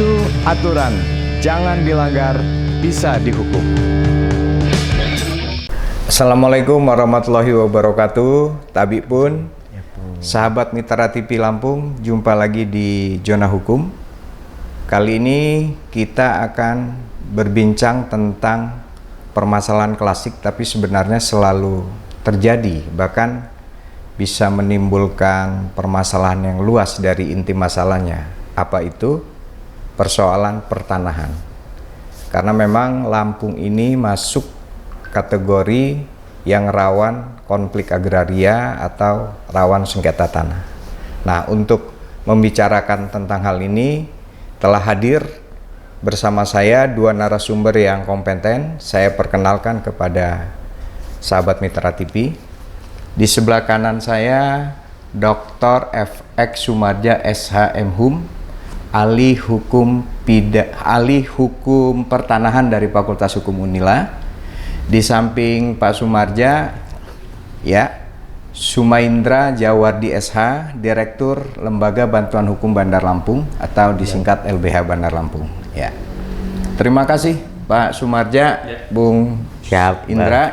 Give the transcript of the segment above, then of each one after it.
Itu aturan, jangan dilanggar, bisa dihukum. Assalamualaikum warahmatullahi wabarakatuh. Tabib pun, sahabat Mitra TV Lampung, jumpa lagi di Zona Hukum. Kali ini kita akan berbincang tentang permasalahan klasik, tapi sebenarnya selalu terjadi, bahkan bisa menimbulkan permasalahan yang luas dari inti masalahnya. Apa itu? Persoalan pertanahan. Karena memang Lampung ini masuk kategori yang rawan konflik agraria atau rawan sengketa tanah. Nah, untuk membicarakan tentang hal ini telah hadir bersama saya dua narasumber yang kompeten. Saya perkenalkan kepada sahabat Mitra TV. Di sebelah kanan saya Dr. F.X. Sumarja SH.M.Hum, ahli hukum pertanahan dari Fakultas Hukum Unila. Di samping Pak Sumarja, ya, Sumaindra Jawardi SH, Direktur Lembaga Bantuan Hukum Bandar Lampung atau disingkat LBH Bandar Lampung. Ya. Terima kasih Pak Sumarja, Bung Indra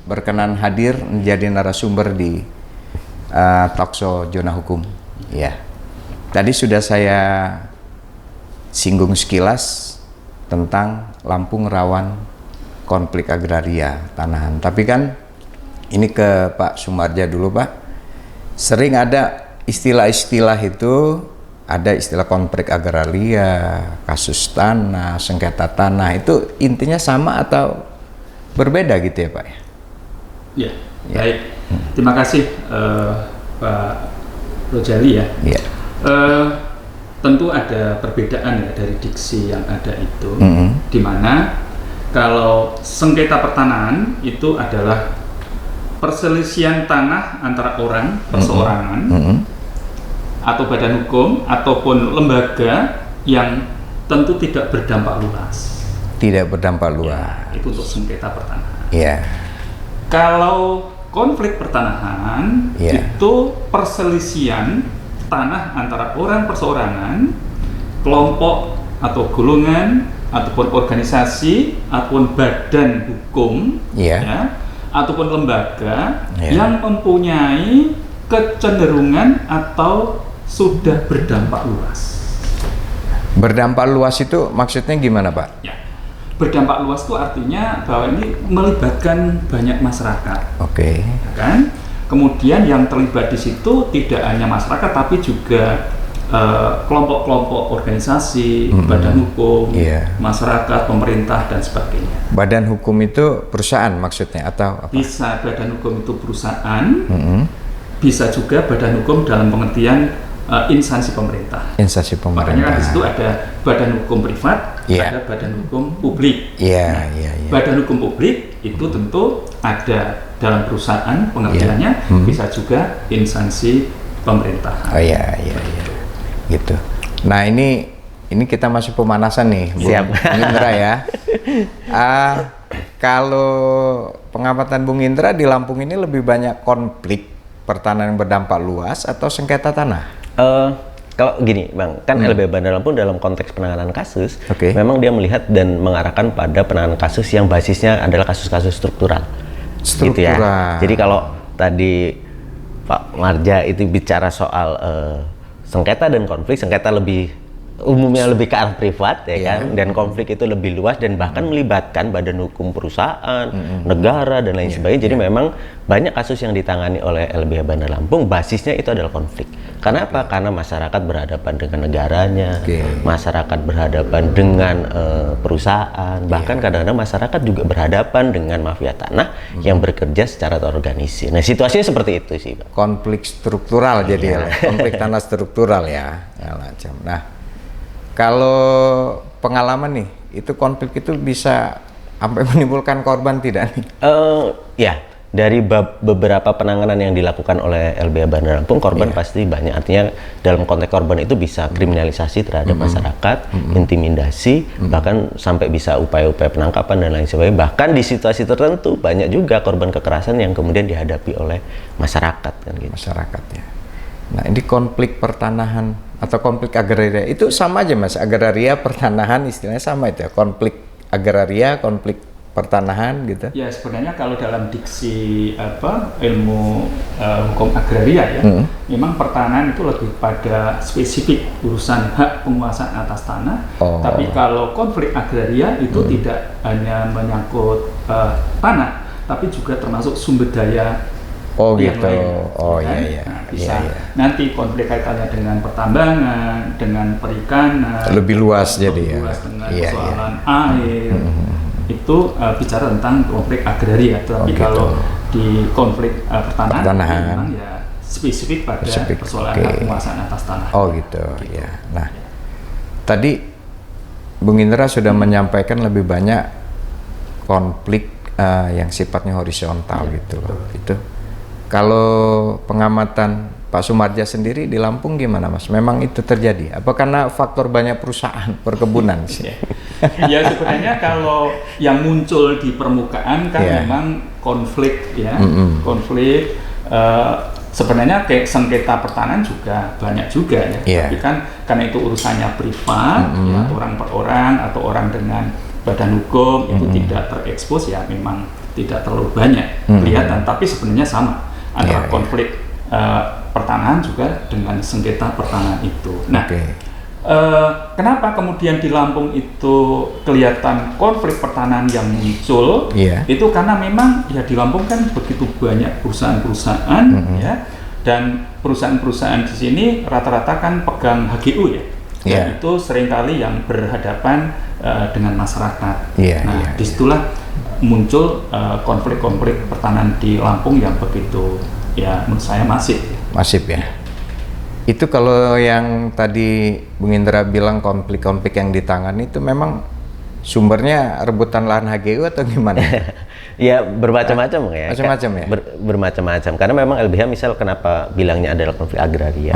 berkenan hadir menjadi narasumber di talkshow Zona Hukum. Ya. Tadi sudah saya singgung sekilas tentang Lampung rawan konflik agraria tanahan. Tapi kan ini ke Pak Sumarja dulu, Pak. Sering ada istilah-istilah itu, ada istilah konflik agraria, kasus tanah, sengketa tanah. Itu intinya sama atau berbeda gitu ya, Pak? Ya, baik. Terima kasih Pak Rojali ya. Ya. Tentu ada perbedaan ya dari diksi yang ada itu, di mana kalau sengketa pertanahan itu adalah perselisihan tanah antara orang, perseorangan, atau badan hukum, ataupun lembaga yang tentu tidak berdampak luas. Tidak berdampak luas. Ya, itu untuk sengketa pertanahan. Ya. Kalau konflik pertanahan itu perselisihan tanah antara orang perseorangan, kelompok atau golongan, ataupun organisasi, ataupun badan hukum, ya, ataupun lembaga yang mempunyai kecenderungan atau sudah berdampak luas. Berdampak luas itu maksudnya gimana, Pak? Ya, berdampak luas itu artinya bahwa ini melibatkan banyak masyarakat. Oke. Kan? Kemudian yang terlibat di situ tidak hanya masyarakat, tapi juga kelompok-kelompok organisasi, badan hukum, masyarakat, pemerintah, dan sebagainya. Badan hukum itu perusahaan maksudnya atau apa? Bisa badan hukum itu perusahaan, bisa juga badan hukum dalam pengertian instansi pemerintah. Instansi pemerintah. Makanya kan di situ ada badan hukum privat, ada badan hukum publik. Badan hukum publik itu tentu ada dalam perusahaan pengertiannya, bisa juga instansi pemerintah. Oh iya. Gitu. Nah ini kita masih pemanasan nih, Bung Indra ya. Kalau pengamatan Bung Indra di Lampung ini lebih banyak konflik pertanahan yang berdampak luas atau sengketa tanah? Kalau gini, Bang, kan LBH Bandar Lampung dalam konteks penanganan kasus, memang dia melihat dan mengarahkan pada penanganan kasus yang basisnya adalah kasus-kasus struktural. Gitu ya. Jadi kalau tadi Pak Marja itu bicara soal sengketa dan konflik, sengketa umumnya lebih ke arah privat ya kan, dan konflik itu lebih luas dan bahkan melibatkan badan hukum perusahaan, negara dan lain sebagainya. Jadi memang banyak kasus yang ditangani oleh LBH Bandar Lampung basisnya itu adalah konflik. Karena apa? Karena masyarakat berhadapan dengan negaranya, masyarakat berhadapan dengan perusahaan, bahkan kadang-kadang masyarakat juga berhadapan dengan mafia tanah yang bekerja secara terorganisir. Nah, situasinya seperti itu sih, Pak. Konflik struktural jadi konflik tanah struktural ya. Nah, kalau pengalaman nih, itu konflik itu bisa sampai menimbulkan korban tidak nih? Ya, dari beberapa penanganan yang dilakukan oleh LBH Bandar Lampung, korban pasti banyak. Artinya dalam konteks korban itu bisa kriminalisasi terhadap masyarakat, intimidasi, bahkan sampai bisa upaya-upaya penangkapan dan lain sebagainya. Bahkan di situasi tertentu banyak juga korban kekerasan yang kemudian dihadapi oleh masyarakat kan gitu. Masyarakat ya. Nah, ini konflik pertanahan atau konflik agraria itu sama aja Mas, agraria pertanahan istilahnya sama itu ya, konflik agraria, konflik pertanahan gitu. Ya sebenarnya kalau dalam diksi ilmu hukum agraria ya, memang pertanahan itu lebih pada spesifik urusan hak penguasaan atas tanah. Tapi kalau konflik agraria itu tidak hanya menyangkut tanah, tapi juga termasuk sumber daya. Gitu. Iya. Nah, bisa nanti konflik kaitannya dengan pertambangan, dengan perikanan. Lebih luas jadi ya. Luas dengan persoalan air. Itu bicara tentang konflik agraria. Tapi kalau di konflik pertanahan memang ya spesifik pada persoalan hak penguasaan atas tanah. Gitu. Ya. Nah, tadi Bung Indra sudah menyampaikan lebih banyak konflik yang sifatnya horizontal gitu loh. Itu. Kalau pengamatan Pak Soemardja sendiri di Lampung gimana Mas? Memang itu terjadi? Apa karena faktor banyak perusahaan perkebunan sih? Ya sebenarnya kalau yang muncul di permukaan kan memang konflik ya, konflik. Sebenarnya kayak sengketa pertanahan juga banyak juga ya. Tapi kan karena itu urusannya privat, ya, orang per orang atau orang dengan badan hukum itu tidak terekspos ya, memang tidak terlalu banyak kelihatan. Tapi sebenarnya sama. Antara konflik pertanahan juga dengan sengketa pertanahan itu. Nah, kenapa kemudian di Lampung itu kelihatan konflik pertanahan yang muncul? Itu karena memang ya di Lampung kan begitu banyak perusahaan-perusahaan ya, dan perusahaan-perusahaan di sini rata-rata kan pegang HGU ya. Dan itu seringkali yang berhadapan dengan masyarakat. Disitulah muncul konflik-konflik pertanahan di Lampung yang begitu ya menurut saya masif ya. Itu kalau yang tadi Bung Indra bilang konflik-konflik yang ditangani itu memang sumbernya rebutan lahan HGU atau gimana? Ya bermacam-macam ya. Macam-macam ya. Bermacam-macam karena memang LBH misal kenapa bilangnya adalah konflik agraria?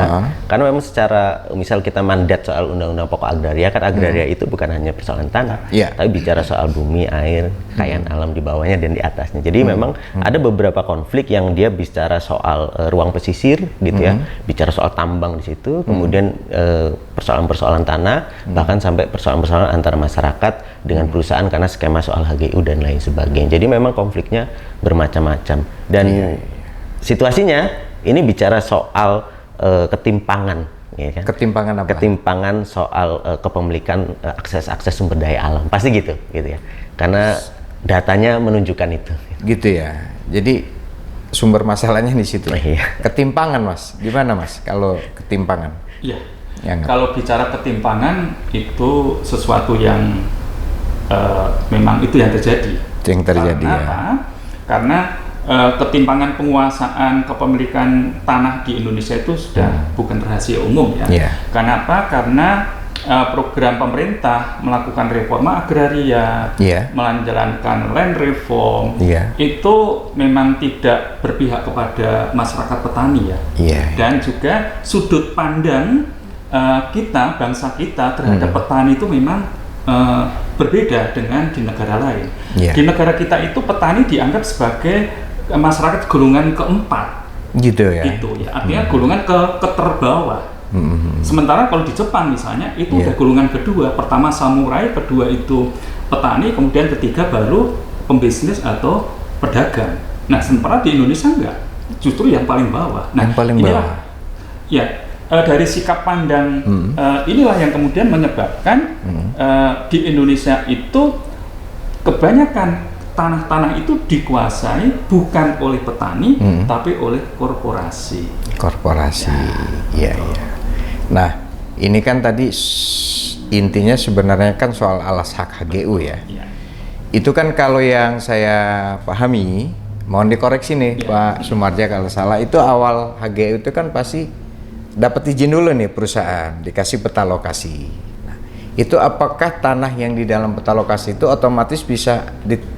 Karena memang secara misal kita mandat soal undang-undang pokok agraria kan agraria itu bukan hanya persoalan tanah, tapi bicara soal bumi, air, kekayaan alam di bawahnya dan di atasnya. Jadi memang ada beberapa konflik yang dia bicara soal ruang pesisir gitu ya, bicara soal tambang di situ, kemudian persoalan-persoalan tanah, bahkan sampai persoalan-persoalan antara masyarakat dengan perusahaan karena skema soal HGU dan lain sebagainya. Jadi memang konfliknya bermacam-macam dan situasinya ini bicara soal ketimpangan, ya kan? Ketimpangan apa? Ketimpangan soal kepemilikan akses sumber daya alam pasti gitu ya. Karena datanya menunjukkan itu. Gitu ya. Jadi sumber masalahnya di situ. Ketimpangan Mas, gimana Mas? Kalau ketimpangan? Iya. Kalau bicara ketimpangan itu sesuatu yang memang itu yang terjadi. Karena ketimpangan penguasaan kepemilikan tanah di Indonesia itu sudah bukan rahasia umum ya. Kenapa? Karena program pemerintah melakukan reforma agraria, menjalankan land reform, itu memang tidak berpihak kepada masyarakat petani ya. Dan juga sudut pandang kita, bangsa kita terhadap petani itu memang berbeda dengan di negara lain. Di negara kita itu petani dianggap sebagai masyarakat golongan keempat. Gitu ya. Artinya golongan keterbawah. Sementara kalau di Jepang misalnya itu udah golongan kedua. Pertama samurai, kedua itu petani, kemudian ketiga baru pembisnis atau pedagang. Nah, sementara di Indonesia enggak. Justru yang paling bawah. Nah, yang paling bawah. Dari sikap pandang inilah yang kemudian menyebabkan di Indonesia itu kebanyakan tanah-tanah itu dikuasai bukan oleh petani tapi oleh korporasi. Nah, ini kan tadi intinya sebenarnya kan soal alas hak HGU ya. Itu kan kalau yang saya pahami, mohon dikoreksi nih Pak Soemardja kalau salah, itu awal HGU itu kan pasti dapat izin dulu nih perusahaan, dikasih peta lokasi. Nah, itu apakah tanah yang di dalam peta lokasi itu otomatis bisa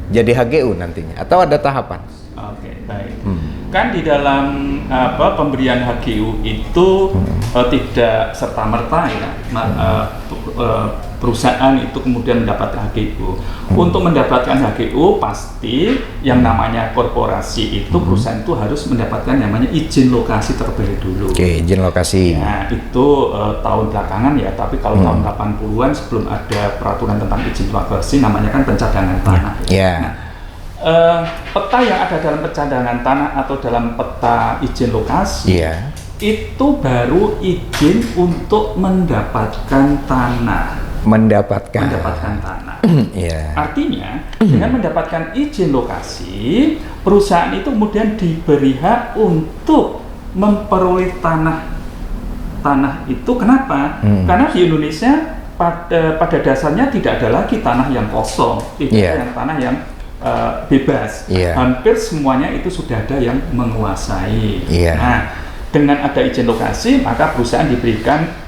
jadi HGU nantinya atau ada tahapan? Oke, baik. Kan di dalam pemberian HGU itu tidak serta-merta ya. perusahaan itu kemudian mendapatkan HGU. Untuk mendapatkan HGU pasti yang namanya korporasi itu perusahaan itu harus mendapatkan namanya izin lokasi terlebih dulu. Oke, izin lokasi. Nah, itu tahun belakangan ya, tapi kalau tahun 80-an sebelum ada peraturan tentang izin lokasi namanya kan pencadangan tanah. Yeah. Nah, peta yang ada dalam pencadangan tanah atau dalam peta izin lokasi itu baru izin untuk mendapatkan tanah. Mendapatkan tanah. Artinya dengan mendapatkan izin lokasi, perusahaan itu kemudian diberi hak untuk memperoleh tanah itu. Kenapa? Karena di Indonesia pada dasarnya tidak ada lagi tanah yang kosong, tidak ada yang tanah yang bebas. Hampir semuanya itu sudah ada yang menguasai. Nah, dengan ada izin lokasi, maka perusahaan diberikan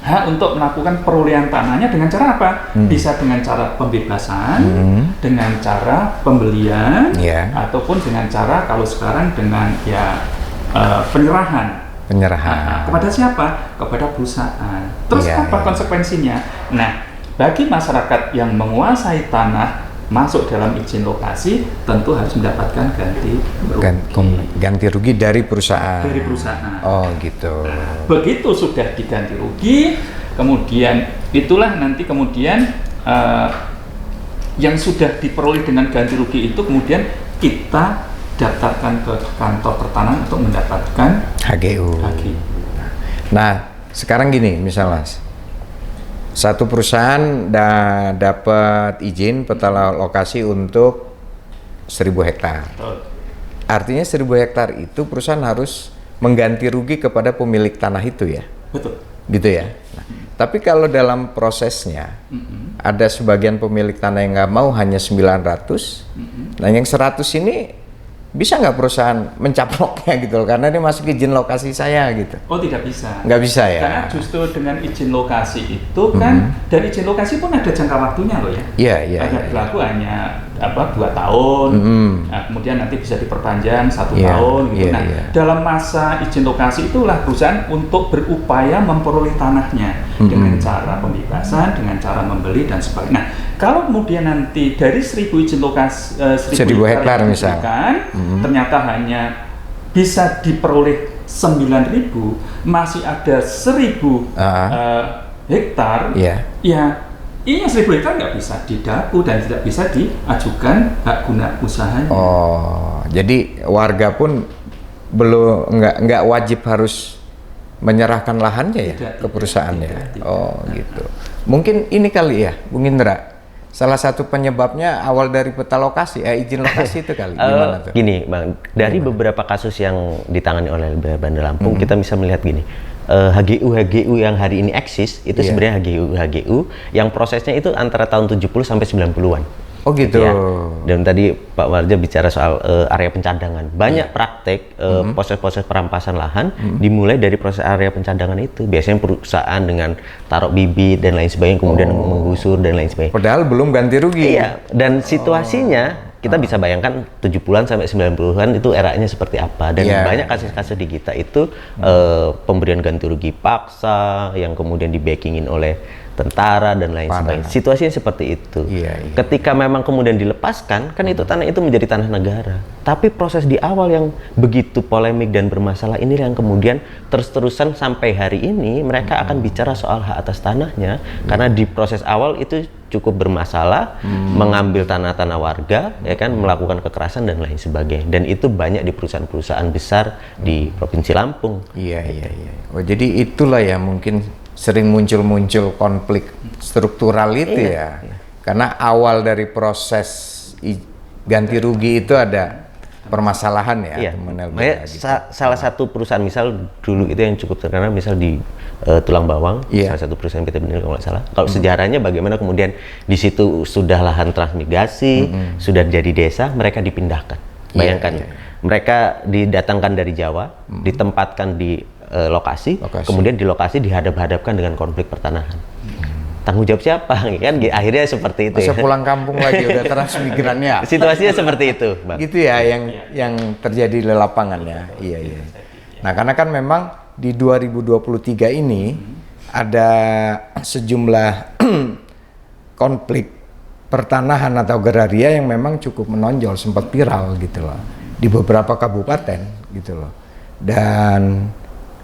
hak untuk melakukan perolehan tanahnya dengan cara apa? Bisa dengan cara pembebasan, dengan cara pembelian, ataupun dengan cara kalau sekarang dengan penyerahan. Kepada siapa? Kepada perusahaan. Terus apa konsekuensinya? Nah, bagi masyarakat yang menguasai tanah masuk dalam izin lokasi tentu harus mendapatkan ganti rugi dari perusahaan. Oh gitu. Nah, begitu sudah diganti rugi, kemudian itulah nanti kemudian yang sudah diperoleh dengan ganti rugi itu kemudian kita daftarkan ke kantor pertanahan untuk mendapatkan HGU. Nah, sekarang gini misalnya satu perusahaan dapat izin peta lokasi untuk 1.000 hektar. Artinya 1.000 hektar itu perusahaan harus mengganti rugi kepada pemilik tanah itu ya? Betul. Gitu ya? Nah, tapi kalau dalam prosesnya ada sebagian pemilik tanah yang nggak mau hanya 900, nah yang 100 ini bisa nggak perusahaan mencaploknya gitu loh, karena ini masuk izin lokasi saya gitu? Oh tidak bisa. Nggak bisa ya? Karena justru dengan izin lokasi itu kan, dan izin lokasi pun ada jangka waktunya loh ya. Iya. Berlaku hanya 2 tahun, nah, kemudian nanti bisa diperpanjang 1 tahun gitu. Dalam masa izin lokasi itulah perusahaan untuk berupaya memperoleh tanahnya dengan cara pembebasan, dengan cara membeli dan sebagainya. Nah, kalau kemudian nanti dari 1.000 izin lokasi 1.000 hektar misalkan ternyata hanya bisa diperoleh 9.000, masih ada 1.000 hektar, ini 1.000 hektar nggak bisa didapu dan tidak bisa diajukan hak guna usahanya. Oh, jadi warga pun belum nggak wajib harus menyerahkan lahannya ke perusahaannya. Gitu. Mungkin ini kali ya, Bung Indra. Salah satu penyebabnya awal dari peta lokasi, izin lokasi itu kali. Gimana tuh? Gini, Bang, dari beberapa kasus yang ditangani oleh LBH Bandar Lampung, kita bisa melihat gini, HGU yang hari ini eksis itu sebenarnya HGU yang prosesnya itu antara tahun 70 sampai 90-an. Oh gitu. Ya. Dan tadi Pak Warja bicara soal area pencadangan. Banyak praktek proses-proses perampasan lahan dimulai dari proses area pencadangan itu. Biasanya perusahaan dengan taruh bibit dan lain sebagainya kemudian menggusur dan lain sebagainya. Padahal belum ganti rugi. Iya. Dan situasinya kita bisa bayangkan 70-an sampai 90-an itu eranya seperti apa. Dan banyak kasus-kasus di kita itu pemberian ganti rugi paksa yang kemudian di-backingin oleh tentara dan lain sebagainya. Situasinya seperti itu. Ketika memang kemudian dilepaskan, kan itu tanah itu menjadi tanah negara. Tapi proses di awal yang begitu polemik dan bermasalah ini yang kemudian terus-terusan sampai hari ini mereka akan bicara soal hak atas tanahnya karena di proses awal itu cukup bermasalah, mengambil tanah-tanah warga, ya kan, melakukan kekerasan dan lain sebagainya. Dan itu banyak di perusahaan-perusahaan besar di Provinsi Lampung. Iya. Oh, jadi itulah ya mungkin sering muncul konflik struktural itu ya. Karena awal dari proses ganti rugi itu ada permasalahan ya. Gitu. Salah satu perusahaan misal dulu itu yang cukup terkenal misal di Tulang Bawang, salah satu perusahaan PT Benih kalau nggak salah. Kalau sejarahnya bagaimana kemudian di situ sudah lahan transmigrasi, sudah jadi desa, mereka dipindahkan. Bayangkan, mereka didatangkan dari Jawa, ditempatkan di lokasi, kemudian di lokasi dihadap-hadapkan dengan konflik pertanahan. Tanggung jawab siapa? Kan akhirnya seperti itu. Masa pulang kampung lagi udah transmigrannya. Situasinya seperti itu, Bang. Gitu ya yang terjadi di lapangan ya. Iya. Nah, karena kan memang di 2023 ini ada sejumlah konflik pertanahan atau agraria yang memang cukup menonjol, sempat viral gitu loh di beberapa kabupaten gitu loh. Dan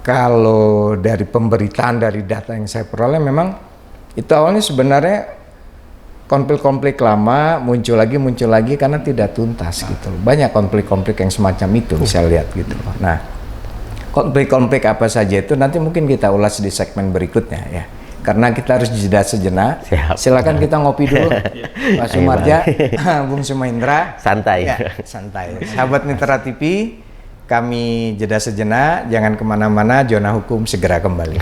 kalau dari pemberitaan dari data yang saya peroleh memang itu awalnya sebenarnya konflik-konflik lama muncul lagi karena tidak tuntas gitu loh. Banyak konflik-konflik yang semacam itu saya lihat gitu loh. Nah, konflik-konflik apa saja itu nanti mungkin kita ulas di segmen berikutnya ya. Karena kita harus jeda sejenak. Siap. Silakan kita ngopi dulu, Pak Sumarja, Bung Sumaindra. Santai. Ya, santai. Sahabat Mitra TV, kami jeda sejenak. Jangan kemana-mana. Zona Hukum segera kembali.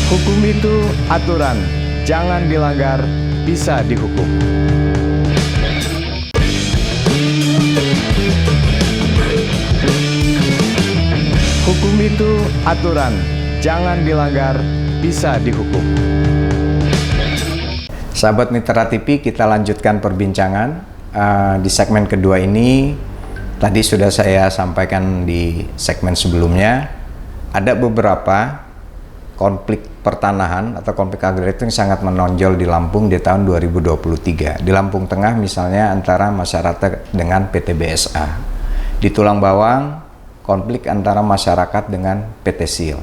Hukum itu aturan, jangan dilanggar, bisa dihukum. Hukum itu aturan, jangan dilanggar, bisa dihukum. Sahabat Mitra TV, kita lanjutkan perbincangan di segmen kedua ini. Tadi sudah saya sampaikan di segmen sebelumnya, ada beberapa konflik pertanahan atau konflik agraria yang sangat menonjol di Lampung di tahun 2023. Di Lampung Tengah misalnya antara masyarakat dengan PT BSA. Di Tulang Bawang, konflik antara masyarakat dengan PT SIL.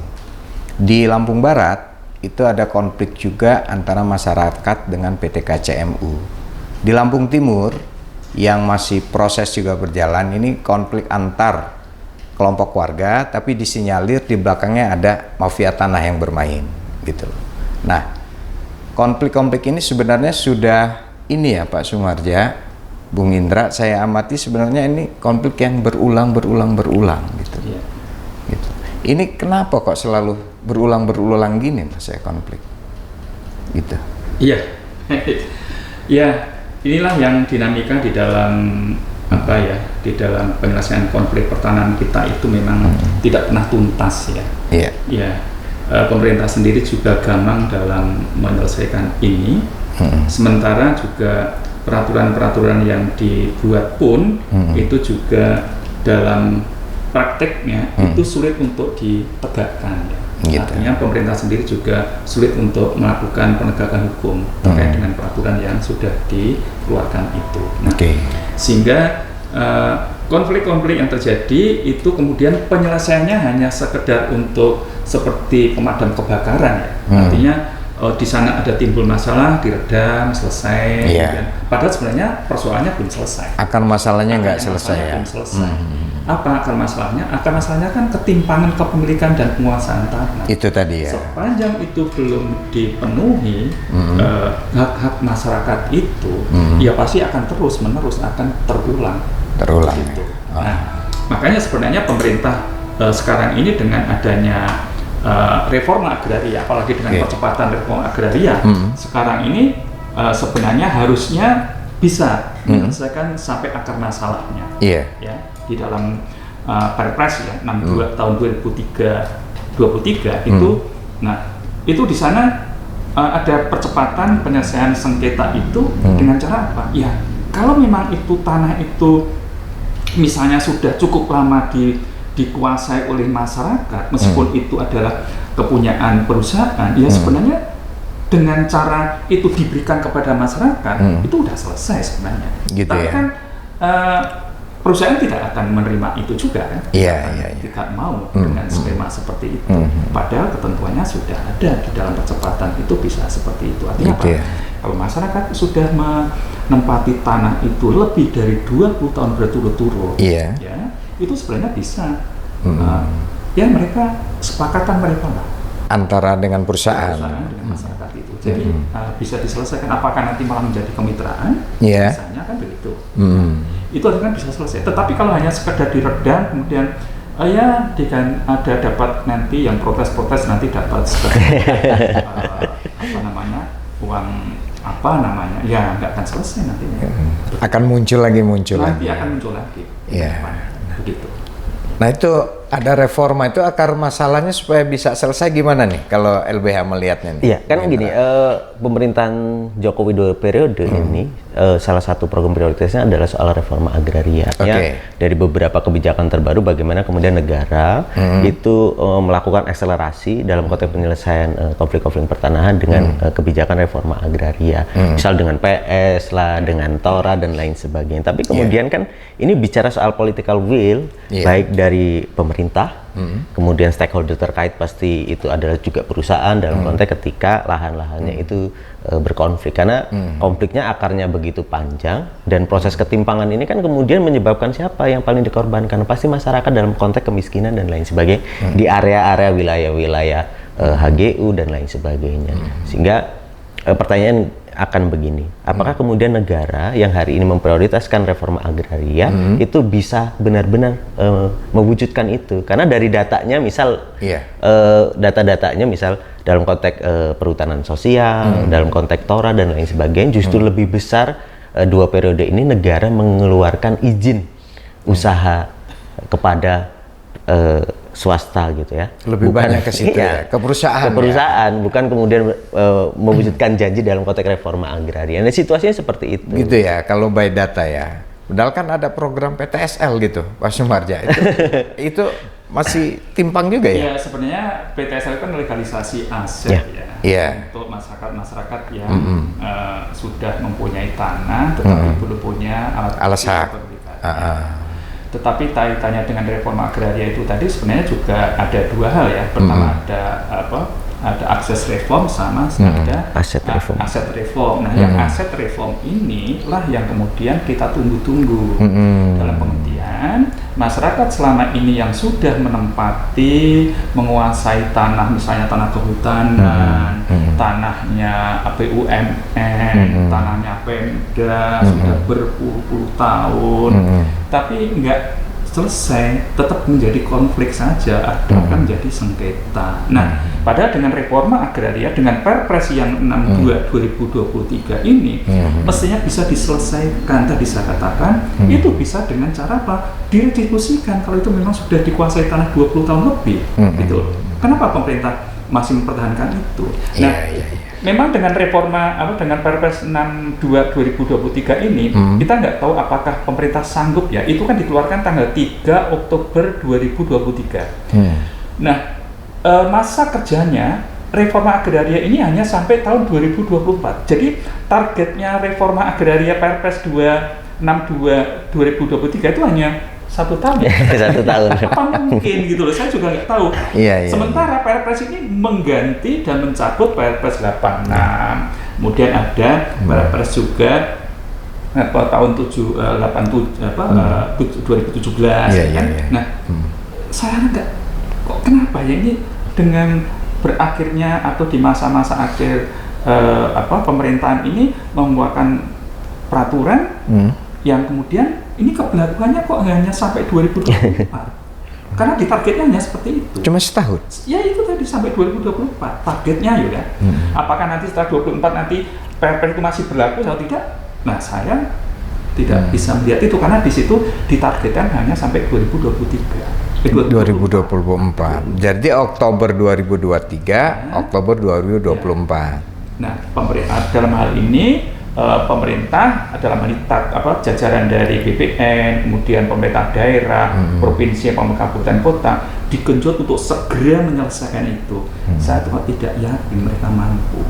Di Lampung Barat, itu ada konflik juga antara masyarakat dengan PT KCMU. Di Lampung Timur, yang masih proses juga berjalan, ini konflik antar kelompok warga, tapi disinyalir di belakangnya ada mafia tanah yang bermain, gitu loh. Nah, konflik-konflik ini sebenarnya sudah ini ya Pak Sumarja, Bung Indra, saya amati sebenarnya ini konflik yang berulang gitu. Yeah. Gitu. Ini kenapa kok selalu berulang gini Mas ya konflik? Gitu. Iya. Ya, inilah yang dinamika di dalam di dalam penyelesaian konflik pertanahan kita itu memang tidak pernah tuntas ya. Iya. Ya. Pemerintah sendiri juga gamang dalam menyelesaikan ini. Sementara juga peraturan-peraturan yang dibuat pun itu juga dalam prakteknya itu sulit untuk ditegakkan ya. Gitu. Artinya pemerintah sendiri juga sulit untuk melakukan penegakan hukum terkait dengan peraturan yang sudah dikeluarkan itu. Nah, sehingga konflik-konflik yang terjadi itu kemudian penyelesaiannya hanya sekedar untuk seperti pemadam kebakaran ya. Artinya di sana ada timbul masalah, diredam, selesai. Padahal sebenarnya persoalannya belum selesai. Akar masalahnya nggak selesai ya. Belum selesai. Apa akar masalahnya? Akar masalahnya kan ketimpangan kepemilikan dan penguasaan tanah. Itu tadi ya. Sepanjang itu belum dipenuhi hak-hak masyarakat itu, ya pasti akan terus-menerus akan terulang. Gitu. Nah, makanya sebenarnya pemerintah sekarang ini dengan adanya reforma agraria, apalagi dengan percepatan reforma agraria, sekarang ini sebenarnya harusnya bisa menyelesaikan sampai akar masalahnya. Ya, di dalam Perpres ya 62 tahun 2023 itu, nah itu di sana ada percepatan penyelesaian sengketa itu dengan cara apa? Ya, kalau memang itu tanah itu misalnya sudah cukup lama dikuasai oleh masyarakat, meskipun itu adalah kepunyaan perusahaan, ya sebenarnya dengan cara itu diberikan kepada masyarakat itu udah selesai sebenarnya. Gitu. Tapi kan perusahaan tidak akan menerima itu juga kan? Tidak mau dengan skema seperti itu. Padahal ketentuannya sudah ada di dalam percepatan itu bisa seperti itu. Artinya apa? Kalau masyarakat sudah menempati tanah itu lebih dari 20 tahun berturut-turut, ya itu sebenarnya bisa. Ya mereka sepakatan mereka lah antara dengan perusahaan dengan masyarakat itu. Jadi bisa diselesaikan. Apakah nanti malah menjadi kemitraan? Misalnya kan begitu. Itu kan bisa selesai. Tetapi kalau hanya sekedar diredam kemudian ada dapat nanti yang protes nanti dapat uang ya nggak akan selesai nantinya. Akan muncul lagi. Nanti akan muncul lagi. Begitu. Nah itu ada reforma itu akar masalahnya supaya bisa selesai gimana nih kalau LBH melihatnya nih? Iya kan gini, pemerintahan Joko Widodo periode ini salah satu program prioritasnya adalah soal reforma agraria. Ya, dari beberapa kebijakan terbaru bagaimana kemudian negara itu melakukan akselerasi dalam konteks penyelesaian konflik-konflik pertanahan dengan kebijakan reforma agraria. Misal dengan PS lah, dengan Tora dan lain sebagainya. Tapi kemudian kan ini bicara soal political will, baik dari pemerintah, kemudian stakeholder terkait pasti itu adalah juga perusahaan dalam konteks ketika lahan-lahannya itu berkonflik, karena konfliknya akarnya begitu panjang dan proses ketimpangan ini kan kemudian menyebabkan siapa yang paling dikorbankan, pasti masyarakat dalam konteks kemiskinan dan lain sebagainya di area-area wilayah-wilayah HGU dan lain sebagainya. Sehingga pertanyaan akan begini, apakah kemudian negara yang hari ini memprioritaskan reforma agraria itu bisa benar-benar mewujudkan itu? Karena dari datanya misal, data-datanya misal dalam konteks perhutanan sosial, dalam konteks Tora dan lain sebagainya, justru lebih besar 2 periode ini negara mengeluarkan izin usaha kepada swasta gitu ya, lebih banyak ke situ ke perusahaan, bukan kemudian mewujudkan janji dalam konteks reforma agraria. Nah, situasinya seperti itu. Gitu ya, kalau by data ya. Padahal kan ada program PTSL gitu, Pak Sumarja. Itu masih timpang juga ya? Ya, sebenarnya PTSL kan legalisasi aset untuk masyarakat yang sudah mempunyai tanah tetapi belum punya alat hak. Tetapi kaitannya dengan reforma agraria itu tadi sebenarnya juga ada 2 hal ya. Pertama ada akses reform sama ada aset reform. Nah, yang aset reform inilah yang kemudian kita tunggu-tunggu dalam pengertian masyarakat selama ini yang sudah menguasai tanah, misalnya tanah kehutanan, tanahnya BUMN, tanahnya Pemda sudah berpuluh-puluh tahun, tapi enggak selesai, tetap menjadi konflik saja, akan menjadi sengketa. Nah, padahal dengan reforma agraria, dengan Perpres yang 62 2023 ini, mestinya bisa diselesaikan. Tadi saya katakan, itu bisa dengan cara apa? Didiskusikan kalau itu memang sudah dikuasai tanah 20 tahun lebih, gitu. Kenapa pemerintah masih mempertahankan itu? Nah, memang dengan reforma dengan Perpres 62 2023 ini kita nggak tahu apakah pemerintah sanggup ya. Itu kan dikeluarkan tanggal 3 Oktober 2023. Nah, masa kerjanya reforma agraria ini hanya sampai tahun 2024. Jadi targetnya reforma agraria Perpres 262 2023 itu hanya 1 tahun. 1 tahun. Apa mungkin gitu loh, saya juga nggak tahu. Sementara Perpres ini mengganti dan mencabut Perpres 86. Kemudian ada Perpres juga tahun 2017 kan. Nah, saya nggak kok kenapa ya ini dengan berakhirnya atau di masa-masa akhir pemerintahan ini membuatkan peraturan yang kemudian ini keberlakuannya kok hanya sampai 2024. Karena ditargetnya hanya seperti itu. Cuma setahun? Ya itu tadi sampai 2024 targetnya ya. Apakah nanti setelah 2024 nanti Perpres itu masih berlaku atau tidak? Nah, saya tidak bisa melihat itu karena di situ ditargetkan hanya sampai 2023. 2024. Jadi Oktober 2023, Oktober 2024. Nah, dalam hal ini pemerintah dalam hal ini jajaran dari BPN, kemudian pemerintah daerah, provinsi, pemerintah kabupaten kota digenjot untuk segera menyelesaikan itu. Saya tidak yakin mereka mampu.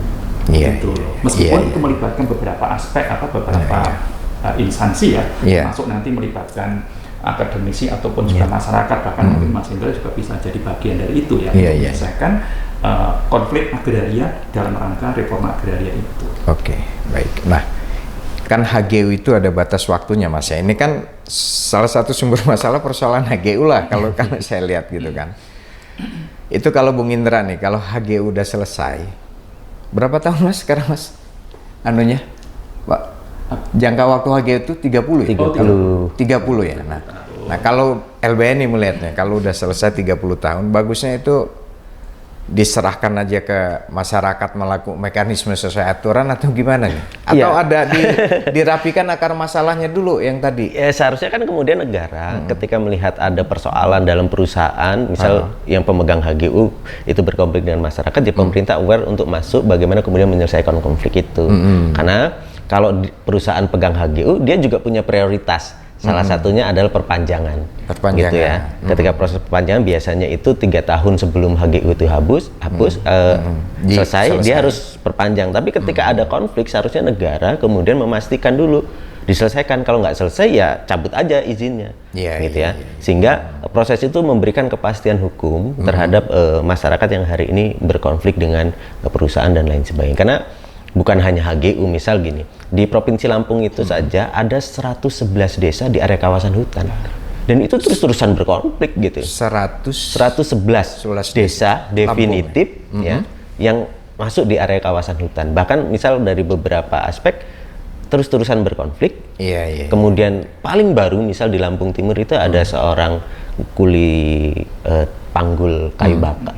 Meskipun itu melibatkan beberapa aspek, beberapa instansi masuk nanti melibatkan akademisi ataupun juga masyarakat, bahkan mungkin Mas Indra juga bisa jadi bagian dari itu menyelesaikan konflik agraria dalam rangka reforma agraria itu. Oke, baik. Nah, kan HGU itu ada batas waktunya, Mas. Ini kan salah satu sumber masalah persoalan HGU lah kalau saya lihat gitu kan. Itu kalau Bung Indra nih, kalau HGU udah selesai, berapa tahun Mas sekarang Mas? Anunya, Pak, jangka waktu HGU itu 30 ya? 30 ya. Nah kalau LBN nih melihatnya, kalau udah selesai 30 tahun, bagusnya itu diserahkan aja ke masyarakat melakukan mekanisme sesuai aturan atau gimana nih? Atau ada dirapikan akar masalahnya dulu yang tadi? Ya, seharusnya kan kemudian negara ketika melihat ada persoalan dalam perusahaan, misal yang pemegang HGU itu berkonflik dengan masyarakat, ya pemerintah aware untuk masuk bagaimana kemudian menyelesaikan konflik itu. Karena kalau perusahaan pegang HGU dia juga punya prioritas. Salah satunya adalah perpanjangan. Gitu ya. Ketika proses perpanjangan biasanya itu 3 tahun sebelum HGU itu selesai, dia harus perpanjang. Tapi ketika ada konflik, seharusnya negara kemudian memastikan dulu diselesaikan. Kalau nggak selesai ya cabut aja izinnya, gitu ya. Sehingga proses itu memberikan kepastian hukum terhadap masyarakat yang hari ini berkonflik dengan perusahaan dan lain sebagainya. Karena bukan hanya HGU, misal gini, di Provinsi Lampung itu saja ada 111 desa di area kawasan hutan. Dan itu terus-terusan berkonflik gitu. 111 desa definitif ya, yang masuk di area kawasan hutan. Bahkan misal dari beberapa aspek terus-terusan berkonflik. Kemudian paling baru misal di Lampung Timur itu ada seorang kuli panggul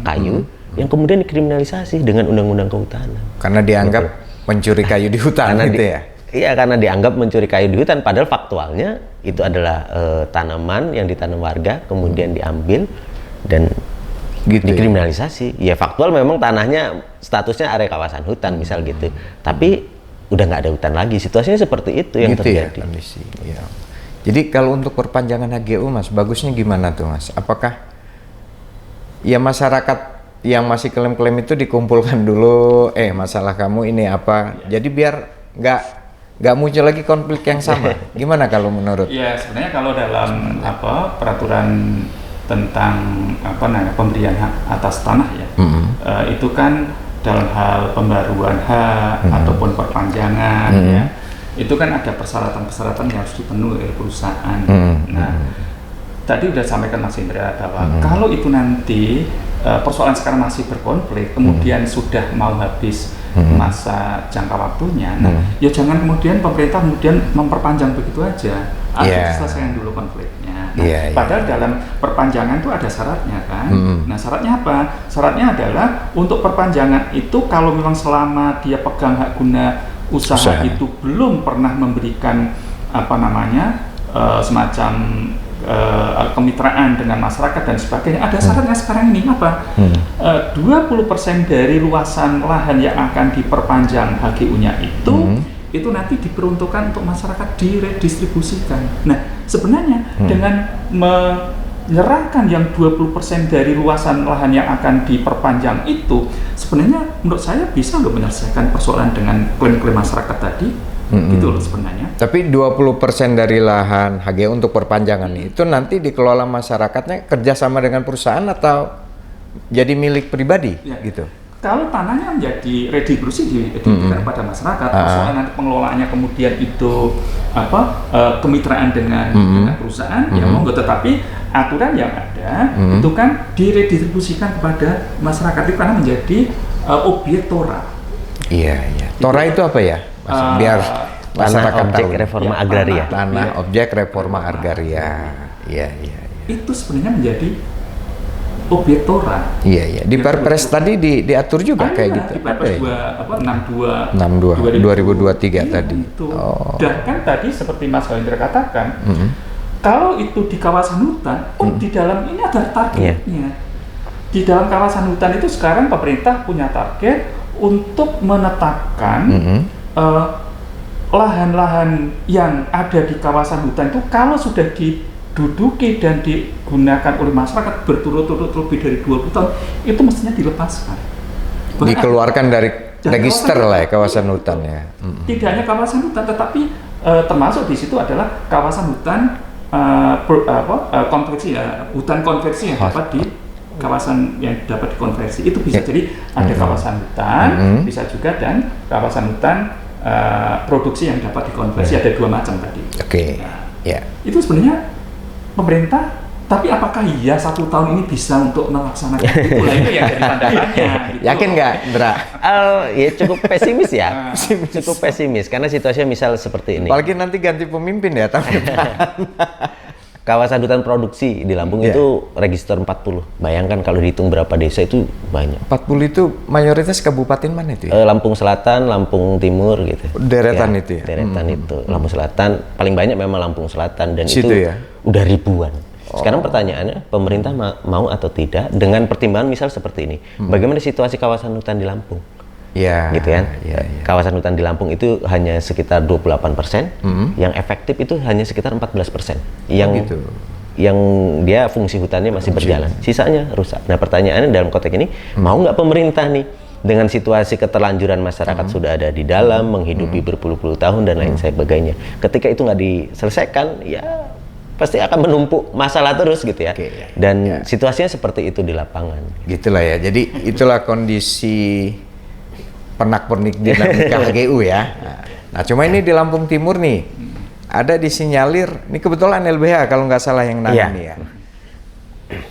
kayu yang kemudian dikriminalisasi dengan undang-undang kehutanan. Karena dianggap mencuri kayu di hutan gitu ya? Iya, karena dianggap mencuri kayu di hutan, padahal faktualnya itu adalah tanaman yang ditanam warga, kemudian diambil dan gitu dikriminalisasi. Ya faktual memang tanahnya statusnya area kawasan hutan misal gitu, tapi udah nggak ada hutan lagi. Situasinya seperti itu yang gitu terjadi. Ya, kondisi. Ya. Jadi kalau untuk perpanjangan HGU Mas, bagusnya gimana tuh Mas? Apakah ya masyarakat yang masih klaim-klaim itu dikumpulkan dulu, masalah kamu ini apa, jadi biar nggak muncul lagi konflik yang sama. Gimana kalau menurut? Ya sebenarnya kalau dalam peraturan tentang pemberian hak atas tanah ya, itu kan dalam hal pembaruan hak ataupun perpanjangan ya, itu kan ada persyaratan-persyaratan yang harus dipenuhi oleh perusahaan. Nah, tadi udah sampaikan Mas Indra bahwa kalau itu nanti persoalan sekarang masih berkonflik, kemudian sudah mau habis masa jangka waktunya, ya jangan kemudian pemerintah kemudian memperpanjang begitu aja, selesaikan dulu konfliknya. Padahal dalam perpanjangan itu ada syaratnya kan. Nah syaratnya apa? Syaratnya adalah untuk perpanjangan itu kalau memang selama dia pegang hak guna usaha itu belum pernah memberikan semacam kemitraan dengan masyarakat dan sebagainya, ada syaratnya sekarang ini apa? 20% dari luasan lahan yang akan diperpanjang HGU-nya itu nanti diperuntukkan untuk masyarakat diredistribusikan. Nah, sebenarnya dengan menyerahkan yang 20% dari luasan lahan yang akan diperpanjang itu, sebenarnya menurut saya bisa untuk menyelesaikan persoalan dengan klaim-klaim masyarakat tadi. Gitu loh sebenarnya. Tapi 20% dari lahan HGU untuk perpanjangan itu nanti dikelola masyarakatnya kerjasama dengan perusahaan atau jadi milik pribadi gitu? Kalau tanahnya menjadi redistribusi diberikan pada masyarakat, persoalan nanti pengelolaannya kemudian itu kemitraan dengan perusahaan, ya monggo, tetapi aturan yang ada itu kan diredistribusikan kepada masyarakat itu karena menjadi objek TORA. TORA itu apa ya? Biar masyarakat objek reforma agraria. Tanah objek reforma agraria. Itu sebenarnya menjadi objek TORA. Di Perpres tadi diatur juga kayak gitu. Di Perpres 62 2023 tadi. Dan kan tadi seperti Mas Indra katakan, kalau itu di kawasan hutan, di dalam ini ada targetnya. Di dalam kawasan hutan itu sekarang pemerintah punya target untuk menetapkan lahan-lahan yang ada di kawasan hutan itu kalau sudah diduduki dan digunakan oleh masyarakat berturut-turut lebih dari 20 tahun, itu mestinya dilepaskan. Dikeluarkan dari register lah ya kawasan hutan ya. Tidak hanya kawasan hutan, tetapi termasuk di situ adalah kawasan hutan konversi ya, hutan konversi yang dapat di kawasan yang dapat dikonversi. Itu bisa jadi ada kawasan hutan, bisa juga dan kawasan hutan produksi yang dapat dikonversi. Ada 2 macam tadi. Itu sebenarnya pemerintah, tapi apakah 1 tahun ini bisa untuk melaksanakan itu? Itu yang jadi pandangannya. Gitu. Yakin nggak, Indra? Ya cukup pesimis ya. Cukup pesimis karena situasinya misal seperti ini. Apalagi nanti ganti pemimpin ya tahun depan. Kawasan hutan produksi di Lampung itu register 40. Bayangkan kalau dihitung berapa desa itu banyak. 40 itu mayoritas kabupaten mana itu ya? Lampung Selatan, Lampung Timur gitu. Deretan itu ya? Deretan itu. Lampung Selatan, paling banyak memang Lampung Selatan dan situ itu ya? Udah ribuan. Sekarang pertanyaannya, pemerintah mau atau tidak dengan pertimbangan misal seperti ini. Bagaimana situasi kawasan hutan di Lampung? gitu kan. Kawasan hutan di Lampung itu hanya sekitar 28%, yang efektif itu hanya sekitar 14%. Yang dia fungsi hutannya masih berjalan, sisanya rusak. Nah pertanyaannya dalam konteks ini, mau nggak pemerintah nih dengan situasi keterlanjuran masyarakat sudah ada di dalam, menghidupi berpuluh-puluh tahun dan lain sebagainya. Ketika itu nggak diselesaikan, ya pasti akan menumpuk masalah terus gitu ya. Dan situasinya seperti itu di lapangan. Gitulah ya. Jadi itulah kondisi pernak-pernik dinamika HGU ya. Nah cuma ini di Lampung Timur nih, ada disinyalir, ini kebetulan LBH kalau nggak salah yang nangani ya.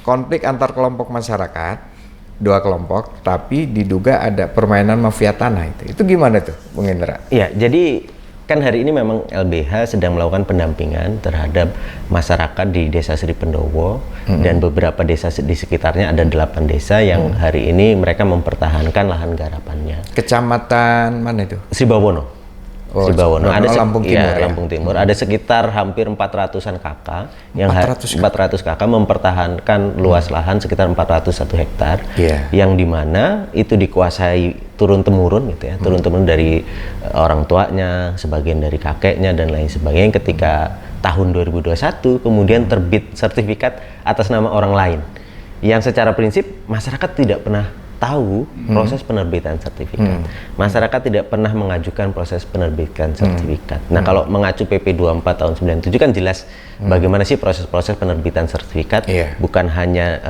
Konflik antar kelompok masyarakat, 2 kelompok, tapi diduga ada permainan mafia tanah itu gimana tuh, Bung Indra? Iya, jadi kan hari ini memang LBH sedang melakukan pendampingan terhadap masyarakat di Desa Sri Pendowo dan beberapa desa di sekitarnya, ada 8 desa yang hari ini mereka mempertahankan lahan garapannya. Kecamatan mana itu? Sri Bawono. Sri Bawono. Ada Lampung Timur. Ya, Lampung Timur. Ada sekitar hampir 400-an kakak yang 400 kakak mempertahankan luas lahan sekitar 401 hektar yang dimana itu dikuasai turun-temurun gitu ya, turun-temurun dari orang tuanya, sebagian dari kakeknya dan lain sebagainya. Ketika tahun 2021 kemudian terbit sertifikat atas nama orang lain yang secara prinsip masyarakat tidak pernah tahu proses penerbitan sertifikat. Masyarakat tidak pernah mengajukan proses penerbitan sertifikat. Nah, kalau mengacu PP 24 tahun 97 kan jelas bagaimana sih proses-proses penerbitan sertifikat. Bukan hanya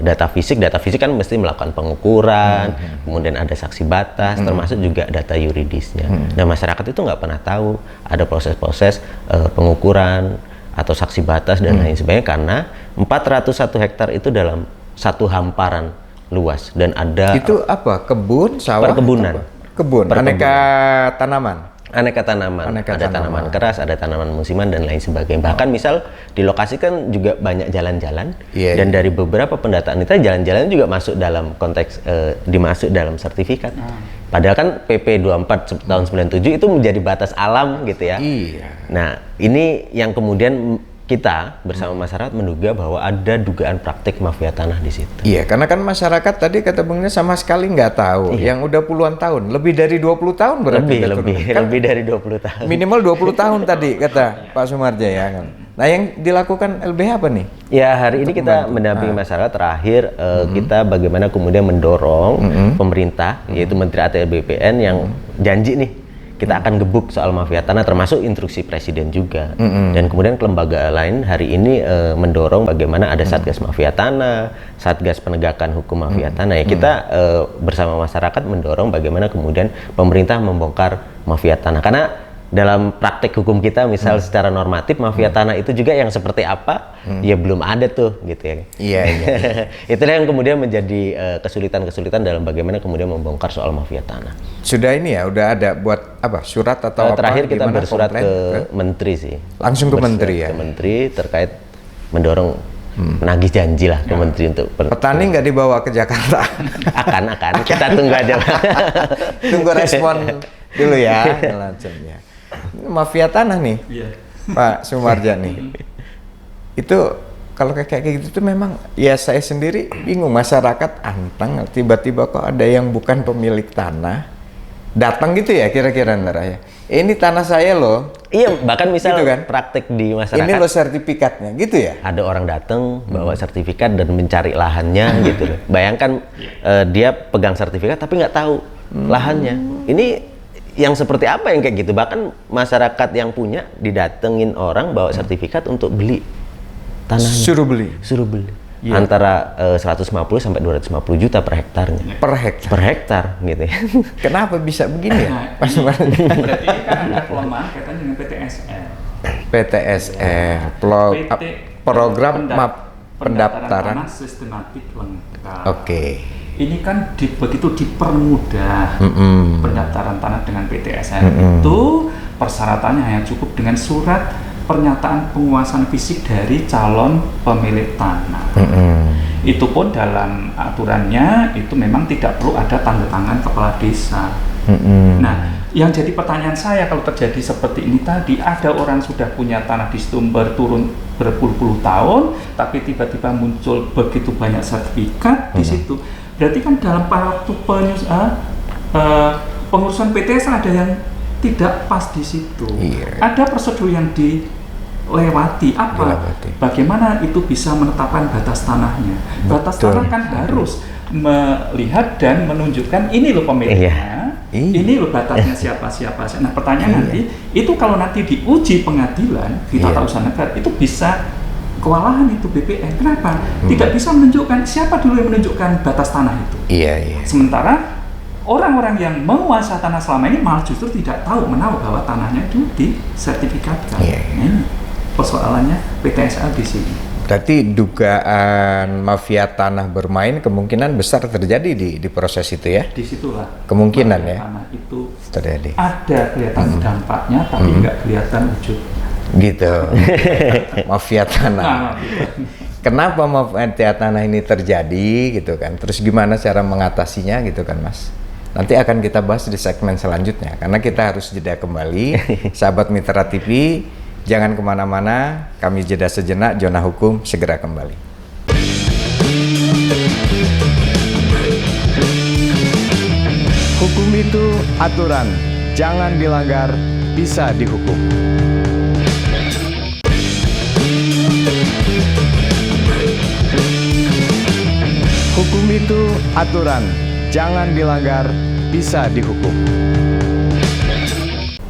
data fisik kan mesti melakukan pengukuran, kemudian ada saksi batas, termasuk juga data yuridisnya. Nah, masyarakat itu nggak pernah tahu ada proses-proses pengukuran atau saksi batas dan lain sebagainya, karena 401 hektar itu dalam satu hamparan luas dan ada itu apa, kebun, sawah, perkebunan, aneka tanaman, ada tanaman keras, ada tanaman musiman dan lain sebagainya. Bahkan misal di lokasi kan juga banyak jalan-jalan dan dari beberapa pendataan itu jalan-jalan juga masuk dalam konteks dimasuk dalam sertifikat. Padahal kan PP 24 tahun 97 itu menjadi batas alam gitu ya. Nah ini yang kemudian kita bersama masyarakat menduga bahwa ada dugaan praktik mafia tanah di situ. Iya, karena kan masyarakat tadi kata Bungnya sama sekali nggak tahu. Yang udah puluhan tahun, lebih dari 20 tahun berarti. Lebih dari 20 tahun. Minimal 20 tahun tadi kata Pak Sumarja ya kan. Nah, yang dilakukan LBH apa nih? Ya, hari ini kita mendampingi masyarakat. Terakhir kita bagaimana kemudian mendorong pemerintah, yaitu Menteri ATR BPN yang janji nih kita akan gebuk soal mafia tanah, termasuk instruksi presiden juga. Dan kemudian kelembagaan lain hari ini mendorong bagaimana ada Satgas Mafia Tanah, Satgas Penegakan Hukum Mafia Tanah. Ya kita bersama masyarakat mendorong bagaimana kemudian pemerintah membongkar mafia tanah. Karena dalam praktek hukum kita, misal secara normatif mafia tanah itu juga yang seperti apa, ya belum ada tuh gitu ya. Iya. Itulah yang kemudian menjadi kesulitan-kesulitan dalam bagaimana kemudian membongkar soal mafia tanah. Sudah ini ya, udah ada buat apa, surat atau apa? Terakhir kita bersurat ke menteri sih. Langsung ke menteri ya? Ke menteri terkait mendorong menagih janji lah ke menteri untuk petani nggak dibawa ke Jakarta. akan kita tunggu aja. Tunggu respon dulu ya. Mafia tanah nih, Pak Sumarja nih. Itu kalau kayak gitu tuh memang ya saya sendiri bingung, masyarakat antang tiba-tiba kok ada yang bukan pemilik tanah datang gitu ya kira-kira Nara ya. Ini tanah saya loh. Iya, bahkan misal gitu kan? Praktek di masyarakat. Ini loh sertifikatnya gitu ya. Ada orang datang bawa sertifikat dan mencari lahannya gitu loh. Bayangkan dia pegang sertifikat tapi nggak tahu lahannya. Ini yang seperti apa yang kayak gitu? Bahkan masyarakat yang punya didatengin orang bawa sertifikat untuk beli tanahnya. Suruh beli. Yeah. Antara 150 sampai 250 juta per hektarnya. Per hektar gitu ya. Kenapa bisa begini ya? Berarti ini kan ada kelemahan kaitan dengan PTSR. Program pendaftaran sistematik lengkap. Oke. Ini kan begitu dipermudah pendaftaran tanah dengan PTSR itu persyaratannya hanya cukup dengan surat pernyataan penguasaan fisik dari calon pemilik tanah. Itu pun dalam aturannya itu memang tidak perlu ada tanda tangan kepala desa. Nah, yang jadi pertanyaan saya kalau terjadi seperti ini tadi, ada orang sudah punya tanah di situ berturun berpuluh-puluh tahun, tapi tiba-tiba muncul begitu banyak sertifikat di situ. Berarti kan dalam waktu pengurusan PTS ada yang tidak pas di situ. Ada prosedur yang dilewati. Bagaimana itu bisa menetapkan batas tanahnya? Batas tanah kan harus melihat dan menunjukkan ini loh pemiliknya, ini loh batasnya siapa. Nah pertanyaan nanti itu kalau nanti diuji pengadilan di tata usaha negara itu bisa kewalahan itu BPN. Kenapa? Tidak bisa menunjukkan siapa dulu yang menunjukkan batas tanah itu. Sementara orang-orang yang menguasai tanah selama ini malah justru tidak menahu bahwa tanahnya itu disertifikatkan. Ini persoalannya PTSA di sini. Berarti dugaan mafia tanah bermain kemungkinan besar terjadi di proses itu ya? Disitulah kemungkinan mafia ya tanah itu terjadi. Ada kelihatan dampaknya tapi nggak kelihatan wujudnya. Gitu. Mafia tanah. Kenapa mafia tanah ini terjadi gitu kan? Terus gimana cara mengatasinya gitu kan Mas? Nanti akan kita bahas di segmen selanjutnya karena kita harus jeda kembali. Sahabat Mitra TV, jangan kemana-mana, kami jeda sejenak. Zona Hukum segera kembali. Hukum itu aturan, jangan dilanggar, bisa dihukum. Hukum itu aturan, jangan dilanggar, bisa dihukum.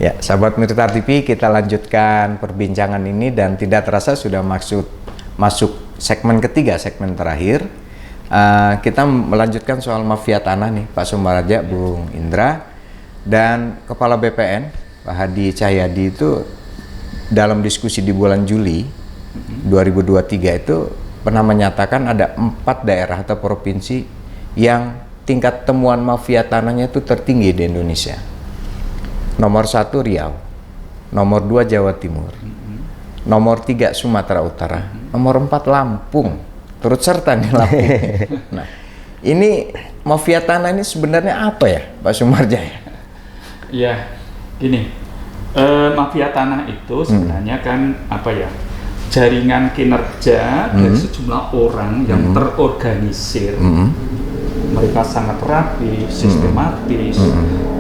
Ya, sahabat Mitra TV, kita lanjutkan perbincangan ini dan tidak terasa sudah masuk segmen ketiga, segmen terakhir. Kita melanjutkan soal mafia tanah nih, Pak Sumaraja, Bung Indra, dan Kepala BPN, Pak Hadi Cahyadi itu dalam diskusi di bulan Juli 2023 itu pernah menyatakan ada 4 daerah atau provinsi yang tingkat temuan mafia tanahnya itu tertinggi di Indonesia. Nomor 1 Riau, nomor 2 Jawa Timur, nomor 3 Sumatera Utara, nomor 4 Lampung, turut serta nih Lampung. Nah, ini mafia tanah ini sebenarnya apa ya, Pak Sumarja? Ya, gini, mafia tanah itu sebenarnya kan apa ya? Jaringan kinerja dari sejumlah orang yang terorganisir. Mereka sangat rapi, sistematis,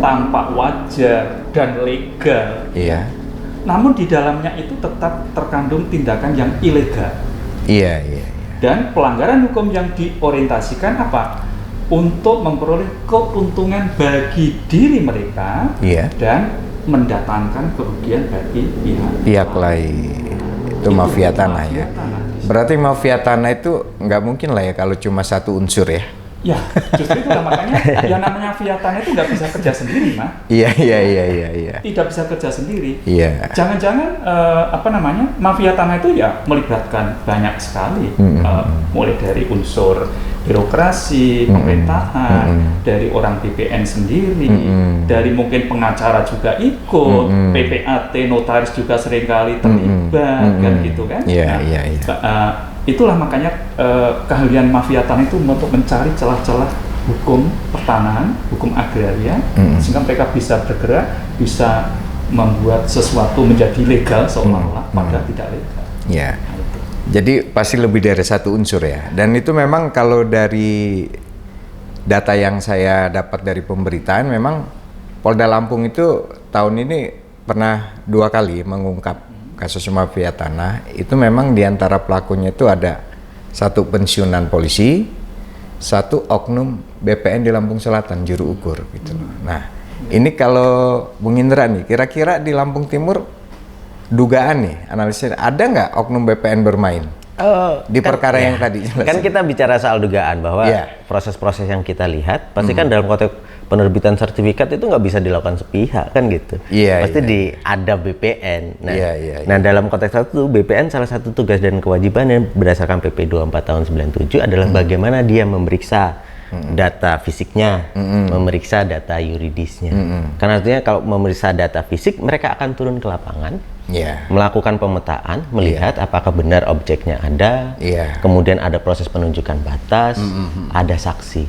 tampak wajar dan legal. Namun di dalamnya itu tetap terkandung tindakan yang ilegal. Dan pelanggaran hukum yang diorientasikan apa? Untuk memperoleh keuntungan bagi diri mereka dan mendatangkan kerugian bagi pihak lain. Itu mafia tanah ya. Berarti mafia tanah itu nggak mungkin lah ya kalau cuma satu unsur ya. Ya, justru itu makanya yang namanya mafia tanah itu nggak bisa kerja sendiri, Mas. Iya. Tidak bisa kerja sendiri. Iya. Jangan-jangan mafia tanah itu ya melibatkan banyak sekali, mulai dari unsur birokrasi, pemerintahan, dari orang BPN sendiri, dari mungkin pengacara juga ikut, PPAT, notaris juga seringkali terlibat, kan gitu kan? Itulah makanya keahlian mafia tanah itu untuk mencari celah-celah hukum pertanahan, hukum agraria, sehingga mereka bisa bergerak, bisa membuat sesuatu menjadi legal seolah-olah padahal tidak legal. Jadi pasti lebih dari satu unsur ya. Dan itu memang kalau dari data yang saya dapat dari pemberitaan, memang Polda Lampung itu tahun ini pernah 2 kali mengungkap kasus mafia tanah. Itu memang diantara pelakunya itu ada 1 pensiunan polisi, 1 oknum BPN di Lampung Selatan, juru ukur gitu loh. Nah, ini kalau Bung Indra nih, kira-kira di Lampung Timur dugaan nih, analisnya ada nggak oknum BPN bermain di perkara yang tadi jelas? Kan kita bicara soal dugaan bahwa proses-proses yang kita lihat pasti kan dalam konteks penerbitan sertifikat itu nggak bisa dilakukan sepihak kan gitu. Pasti ada BPN. Nah, dalam konteks itu BPN salah satu tugas dan kewajibannya berdasarkan PP 24 tahun 97 adalah bagaimana dia memeriksa data fisiknya, memeriksa data yuridisnya. Karena artinya kalau memeriksa data fisik, mereka akan turun ke lapangan, melakukan pemetaan, melihat apakah benar objeknya ada, kemudian ada proses penunjukan batas, ada saksi.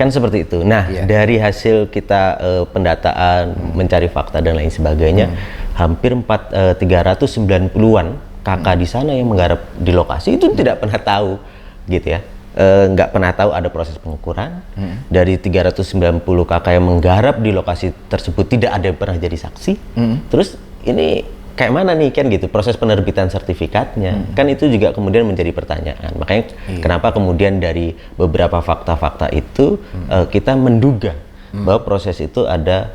Kan seperti itu. Nah, dari hasil kita pendataan, mencari fakta dan lain sebagainya, hampir 390-an kakak di sana yang menggarap di lokasi itu tidak pernah tahu gitu ya. nggak pernah tahu ada proses pengukuran. Dari 390 kakak yang menggarap di lokasi tersebut tidak ada yang pernah jadi saksi. Terus ini kayak mana nih kan gitu proses penerbitan sertifikatnya, kan itu juga kemudian menjadi pertanyaan. Makanya kenapa kemudian dari beberapa fakta-fakta itu kita menduga bahwa proses itu ada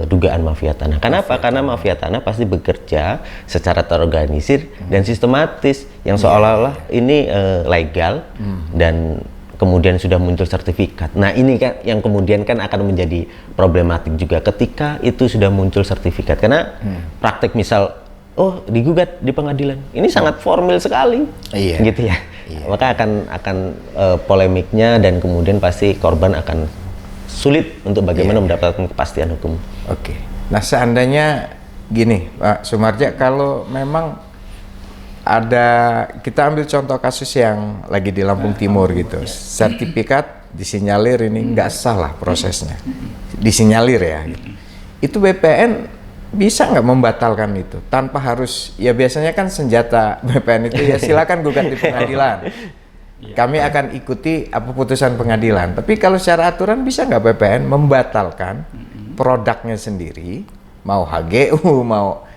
dugaan mafia tanah. Kenapa? Karena mafia tanah pasti bekerja secara terorganisir dan sistematis yang seolah-olah ini legal dan kemudian sudah muncul sertifikat. Nah ini kan yang kemudian kan akan menjadi problematik juga ketika itu sudah muncul sertifikat, karena praktek misal digugat di pengadilan ini sangat formal sekali, gitu ya. Maka akan polemiknya dan kemudian pasti korban akan sulit untuk bagaimana mendapatkan kepastian hukum. Oke. Nah seandainya gini Pak Sumarja, kalau memang ada, kita ambil contoh kasus yang lagi di Lampung Timur gitu, sertifikat disinyalir ini nggak salah prosesnya, disinyalir ya gitu. Itu BPN bisa nggak membatalkan itu tanpa harus, ya biasanya kan senjata BPN itu ya silakan gugat di pengadilan, kami akan ikuti apa putusan pengadilan. Tapi kalau secara aturan bisa nggak BPN membatalkan produknya sendiri, mau HGU, mau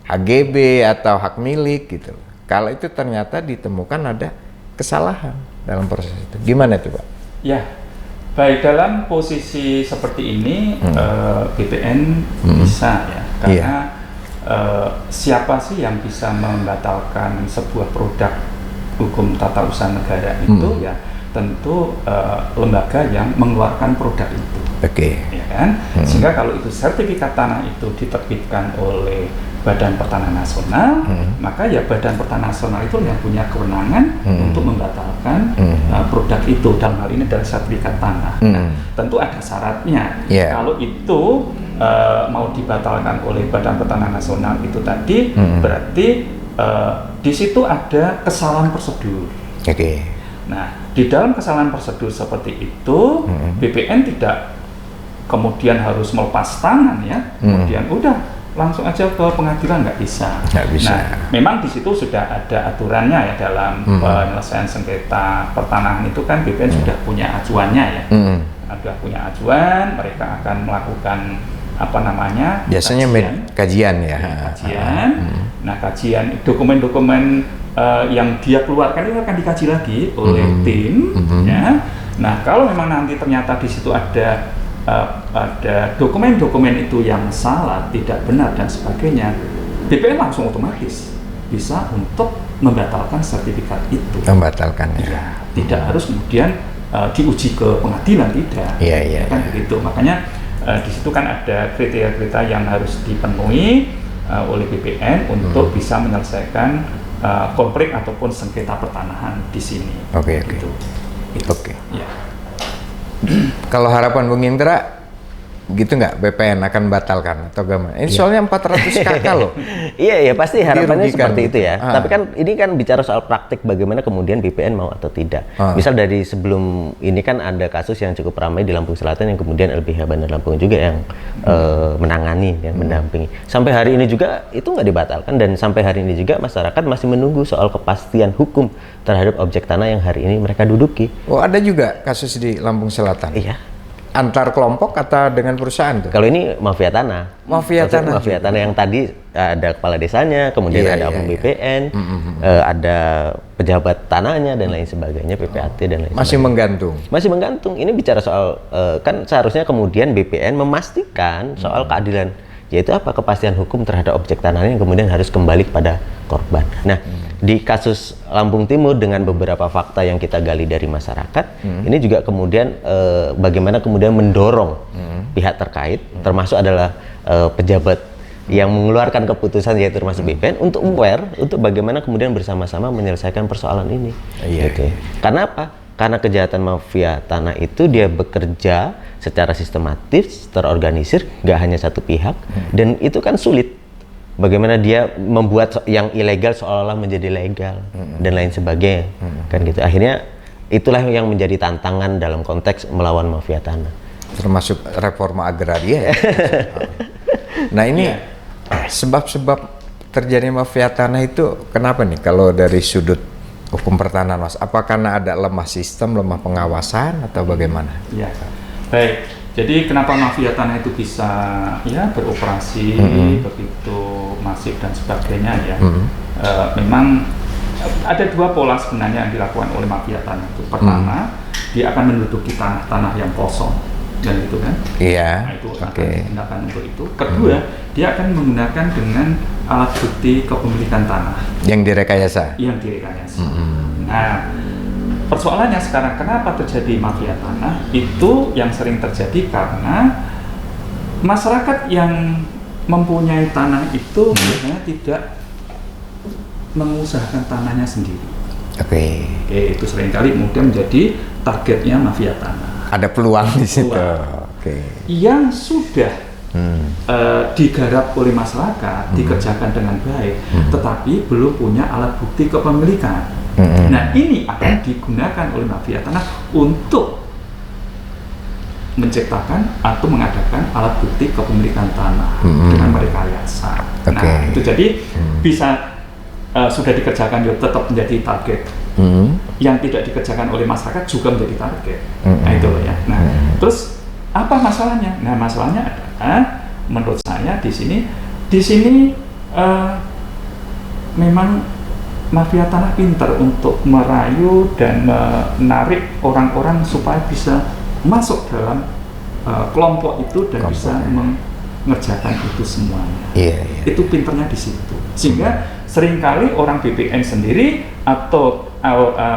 HGB atau hak milik gitu, kalau itu ternyata ditemukan ada kesalahan dalam proses itu, gimana itu Pak? Ya, baik, dalam posisi seperti ini BPN bisa ya, karena siapa sih yang bisa membatalkan sebuah produk hukum tata usaha negara itu ya tentu lembaga yang mengeluarkan produk itu. Ya kan? Sehingga kalau itu sertifikat tanah itu diterbitkan oleh Badan Pertanahan Nasional, maka ya Badan Pertanahan Nasional itu yang punya kewenangan untuk membatalkan produk itu, dalam hal ini adalah sertifikat tanah. Nah, tentu ada syaratnya. Kalau itu mau dibatalkan oleh Badan Pertanahan Nasional itu tadi, berarti di situ ada kesalahan prosedur. Nah, di dalam kesalahan prosedur seperti itu, BPN tidak kemudian harus melepas tangan ya, kemudian udah langsung aja ke pengadilan, nggak bisa. Nah, memang di situ sudah ada aturannya ya dalam penyelesaian sengketa pertanahan itu kan BPN sudah punya acuannya ya, sudah punya acuan, mereka akan melakukan apa namanya? Biasanya kajian ya. Kajian. Nah, kajian dokumen-dokumen yang dia keluarkan itu akan dikaji lagi oleh tim. Ya. Nah, kalau memang nanti ternyata di situ ada dokumen-dokumen itu yang salah, tidak benar dan sebagainya, BPN langsung otomatis bisa untuk membatalkan sertifikat itu. Membatalkannya. Ya, tidak harus kemudian diuji ke pengadilan, tidak. Kan begitu. Makanya di situ kan ada kriteria-kriteria yang harus dipenuhi oleh BPN untuk bisa menyelesaikan konflik ataupun sengketa pertanahan di sini. Gitu. Ya. Kalau harapan Bung Indra gitu nggak, BPN akan batalkan atau gimana? Ini soalnya 400 KK loh. Iya pasti harapannya seperti itu ya. Tapi kan ini kan bicara soal praktik bagaimana kemudian BPN mau atau tidak. Misal dari sebelum ini kan ada kasus yang cukup ramai di Lampung Selatan yang kemudian LBH Bandar Lampung juga yang menangani, yang mendampingi. Sampai hari ini juga itu nggak dibatalkan, dan sampai hari ini juga masyarakat masih menunggu soal kepastian hukum terhadap objek tanah yang hari ini mereka duduki. Oh, ada juga kasus di Lampung Selatan? Iya. Antar kelompok atau dengan perusahaan tuh? Kalau ini mafia tanah. Mafia tanah yang tadi ada kepala desanya, kemudian ada oknum BPN, ada pejabat tanahnya dan lain sebagainya, PPAT dan lain sebagainya. Masih menggantung. Ini bicara soal kan seharusnya kemudian BPN memastikan soal keadilan, yaitu apa, kepastian hukum terhadap objek tanahnya yang kemudian harus kembali kepada korban. Nah, di kasus Lampung Timur dengan beberapa fakta yang kita gali dari masyarakat, ini juga kemudian bagaimana kemudian mendorong pihak terkait, termasuk adalah pejabat yang mengeluarkan keputusan yaitu termasuk BPN untuk aware, untuk bagaimana kemudian bersama-sama menyelesaikan persoalan ini. Karena apa? Karena kejahatan mafia tanah itu dia bekerja secara sistematis, terorganisir, nggak hanya satu pihak, dan itu kan sulit. Bagaimana dia membuat yang ilegal seolah-olah menjadi legal dan lain sebagainya, kan gitu. Akhirnya itulah yang menjadi tantangan dalam konteks melawan mafia tanah. Termasuk reforma agraria ya. Nah ini sebab-sebab terjadi mafia tanah itu kenapa nih kalau dari sudut Hukum pertanahan, Mas. Apa karena ada lemah sistem, lemah pengawasan, atau bagaimana? Iya, baik. Jadi kenapa mafia tanah itu bisa ya beroperasi begitu masif dan sebagainya ya? Memang ada dua pola sebenarnya yang dilakukan oleh mafia tanah itu. Pertama, dia akan menduduki tanah-tanah yang kosong, dan itu kan? Iya. Nah, itu akan tindakan untuk itu. Kedua, dia akan menggunakan dengan alat bukti kepemilikan tanah yang direkayasa. Nah, persoalannya sekarang kenapa terjadi mafia tanah? Itu yang sering terjadi karena masyarakat yang mempunyai tanah itu biasanya tidak mengusahakan tanahnya sendiri. Oke, itu seringkali mungkin menjadi targetnya mafia tanah. Ada peluang di situ. Yang sudah digarap oleh masyarakat, dikerjakan dengan baik, tetapi belum punya alat bukti kepemilikan. Nah, ini akan digunakan oleh mafia tanah untuk menciptakan atau mengadakan alat bukti kepemilikan tanah dengan merekayasa. Nah, itu jadi bisa sudah dikerjakan juga tetap menjadi target. Yang tidak dikerjakan oleh masyarakat juga menjadi target. Nah, itu loh ya. Nah, terus apa masalahnya? Nah, masalahnya adalah menurut saya di sini memang mafia tanah pintar untuk merayu dan menarik orang-orang supaya bisa masuk dalam kelompok itu dan bisa mengerjakan itu semuanya. Itu pinternya di situ. Sehingga seringkali orang BPN sendiri atau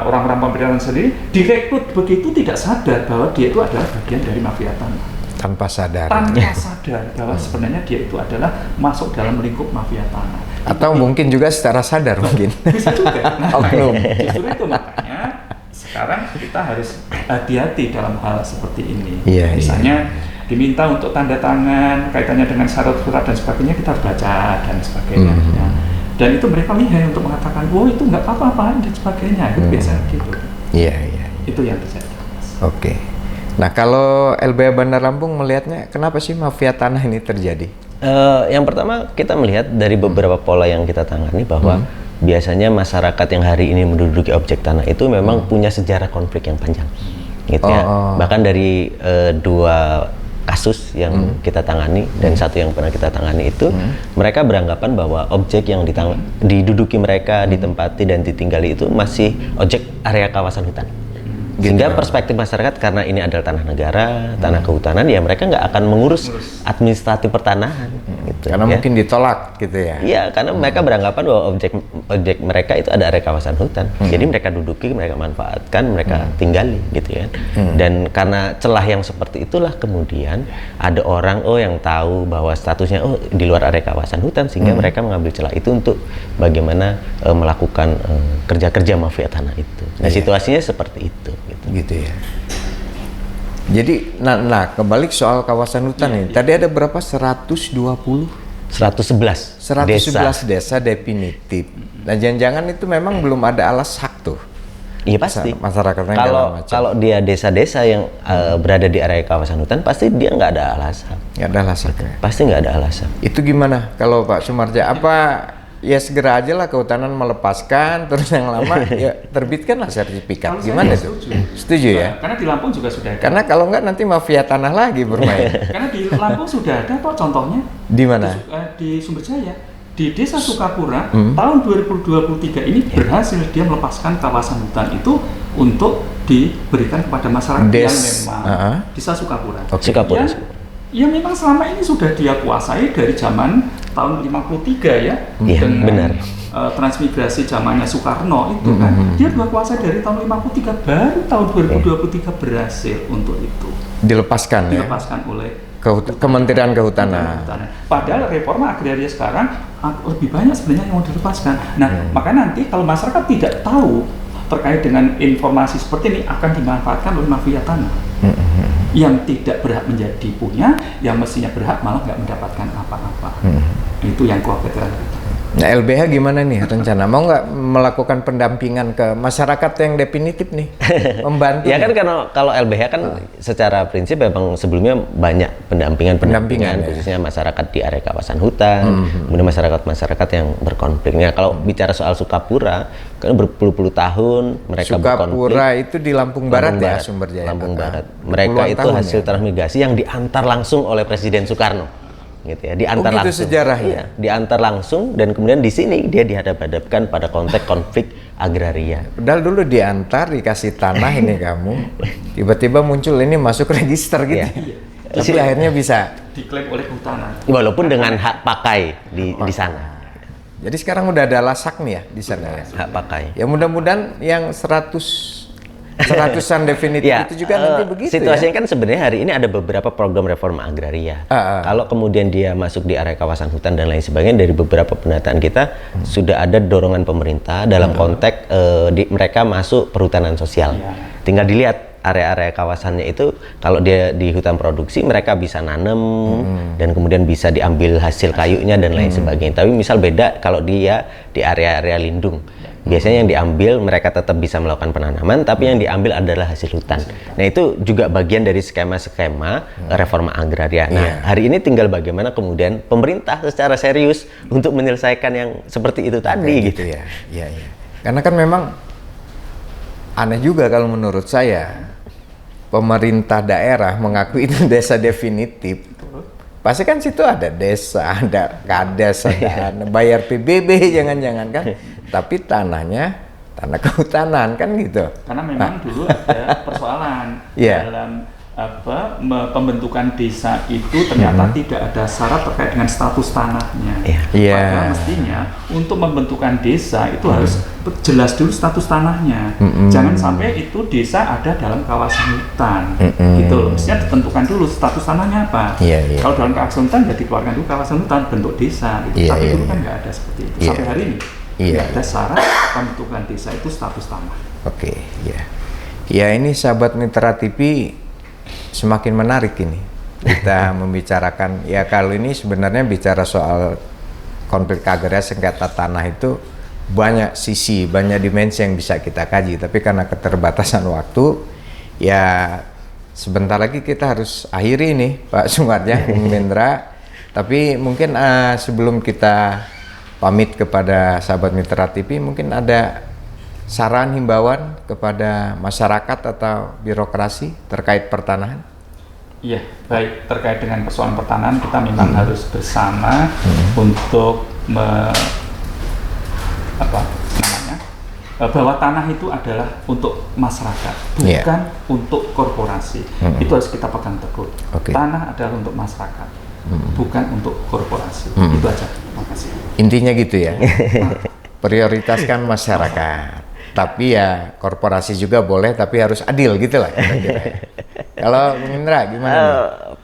orang-orang pemerintahan sendiri direkrut begitu tidak sadar bahwa dia itu adalah bagian dari mafia tanah. Tanpa sadar bahwa sebenarnya dia itu adalah masuk dalam lingkup mafia tanah. Atau mungkin juga secara sadar mungkin. Bisa juga. Nah, oknum. Justru itu makanya sekarang kita harus hati-hati dalam hal seperti ini. Misalnya diminta untuk tanda tangan kaitannya dengan syarat surat dan sebagainya, kita harus baca dan sebagainya. Dan itu mereka lihai untuk mengatakan, oh itu nggak apa-apa dan sebagainya. Itu biasa gitu. Itu yang terjadi. Oke. Nah, kalau LBH Bandar Lampung melihatnya, kenapa sih mafia tanah ini terjadi? Yang pertama, kita melihat dari beberapa pola yang kita tangani bahwa biasanya masyarakat yang hari ini menduduki objek tanah itu memang punya sejarah konflik yang panjang, gitu ya. Bahkan dari dua kasus yang kita tangani dan satu yang pernah kita tangani itu, mereka beranggapan bahwa objek yang diduduki mereka, ditempati dan ditinggali itu masih objek area kawasan hutan. Sehingga perspektif masyarakat, karena ini adalah tanah negara, tanah kehutanan, ya mereka nggak akan mengurus administratif pertanahan. Gitu, karena mungkin ditolak gitu ya? Iya, karena mereka beranggapan bahwa objek mereka itu ada area kawasan hutan. Jadi mereka duduki, mereka manfaatkan, mereka tinggali gitu ya. Dan karena celah yang seperti itulah kemudian ada orang yang tahu bahwa statusnya di luar area kawasan hutan, sehingga mereka mengambil celah itu untuk bagaimana melakukan kerja-kerja mafia tanah itu. Nah, situasinya seperti itu. Gitu ya. Jadi, nah kembali soal kawasan hutan ini. Tadi ada berapa? 111 desa definitif. Nah, jangan-jangan itu memang belum ada alas hak tuh. Iya pasti. Masyarakatnya kalau dia desa-desa yang berada di area kawasan hutan, pasti dia nggak ada alas hak. Nggak ada alas hak. Pasti nggak ada alas hak. Itu gimana kalau Pak Sumarja? Apa ya segera aja lah kehutanan melepaskan, terus yang lama ya terbitkanlah sertifikat. Gimana itu? Setuju ya? Karena di Lampung juga sudah ada. Karena kalau nggak nanti mafia tanah lagi bermain. Karena di Lampung sudah ada kok contohnya. Di mana? Di Sumberjaya. Di Desa Sukapura, tahun 2023 ini berhasil dia melepaskan kawasan hutan itu untuk diberikan kepada masyarakat yang memang Desa Sukapura. Sukapura. Ya memang selama ini sudah dia kuasai dari zaman tahun 53 ya, dengan benar. Transmigrasi zamannya Soekarno itu kan, dia sudah kuasai dari tahun 53, baru tahun 2023 berhasil untuk itu dilepaskan oleh Kementerian Kehutanan. Padahal reforma agraria sekarang lebih banyak sebenarnya yang mau dilepaskan. Nah, makanya nanti kalau masyarakat tidak tahu terkait dengan informasi seperti ini akan dimanfaatkan oleh mafia tanah. Yang tidak berhak menjadi punya, yang mestinya berhak malah nggak mendapatkan apa-apa. Itu yang kekhawatiran kita. Nah, LBH gimana nih rencana? Mau nggak melakukan pendampingan ke masyarakat yang definitif nih? Membantu? Ya kan kalau LBH kan secara prinsip memang sebelumnya banyak pendampingan khususnya masyarakat di area kawasan hutan, kemudian masyarakat yang berkonflik. Nah, kalau bicara soal Sukapura, kan berpuluh-puluh tahun mereka berkonflik. Sukapura itu di Lampung Barat ya, Sumber Jaya. Lampung Barat. Mereka itu hasil transmigrasi yang diantar langsung oleh Presiden Soekarno. Gitu ya, diantar gitu langsung. Sejarahnya. Iya, diantar langsung dan kemudian di sini dia dihadap-hadapkan pada konteks konflik agraria. Padahal dulu diantar dikasih tanah ini kamu, tiba-tiba muncul ini masuk register gitu. Iya. Tapi akhirnya bisa diklaim oleh kehutanan. Walaupun dengan hak pakai di sana. Jadi sekarang udah ada lasak nih ya di sana ya. Hak pakai. Ya mudah-mudahan yang seratusan definitif ya, itu juga nanti begitu. Situasinya ya? Kan sebenarnya hari ini ada beberapa program reforma agraria. Kalau kemudian dia masuk di area kawasan hutan dan lain sebagainya, dari beberapa pendataan kita sudah ada dorongan pemerintah dalam konteks mereka masuk perhutanan sosial. Tinggal dilihat area-area kawasannya itu, kalau dia di hutan produksi mereka bisa nanam dan kemudian bisa diambil hasil kayunya dan lain sebagainya. Tapi misal beda kalau dia di area-area lindung. Biasanya yang diambil mereka tetap bisa melakukan penanaman, tapi yang diambil adalah hasil hutan. Nah, itu juga bagian dari skema-skema reforma agraria. Nah, hari ini tinggal bagaimana kemudian pemerintah secara serius untuk menyelesaikan yang seperti itu tadi gitu ya. Iya. Karena kan memang aneh juga kalau menurut saya, pemerintah daerah mengaku itu desa definitif. Pasti kan situ ada desa, ada kades, ada bayar PBB jangan-jangan kan. Tapi tanah kehutanan kan gitu. Karena memang dulu ada persoalan dalam pembentukan desa itu ternyata tidak ada syarat terkait dengan status tanahnya. Padahal mestinya untuk pembentukan desa itu harus jelas dulu status tanahnya. Jangan sampai itu desa ada dalam kawasan hutan. Gitu loh. Mestinya ditentukan dulu status tanahnya apa. Kalau dalam kawasan hutan ya dikeluarkan dulu kawasan hutan bentuk desa. Gitu. Tapi dulu kan nggak ada seperti itu. Sampai hari ini nggak ada syarat pembentukan desa itu status tanah. Ya ini sahabat Mitra TV, semakin menarik ini kita membicarakan. Ya kalau ini sebenarnya bicara soal konflik agraria, sengketa tanah itu banyak sisi, banyak dimensi yang bisa kita kaji. Tapi karena keterbatasan waktu, ya sebentar lagi kita harus akhiri nih Pak Sungarja, Bung Mendra. Tapi mungkin sebelum kita pamit kepada sahabat Mitra TV, mungkin ada saran himbauan kepada masyarakat atau birokrasi terkait pertanahan? Iya, baik, terkait dengan persoalan pertanahan kita memang harus bersama untuk bahwa tanah itu adalah untuk masyarakat, bukan untuk korporasi. Itu harus kita pegang teguh. Tanah adalah untuk masyarakat, bukan untuk korporasi. Itu aja. Makasih. Intinya gitu ya. Prioritaskan masyarakat. Tapi ya korporasi juga boleh, tapi harus adil gitu lah kira-kira. Kalau Bung Indra gimana?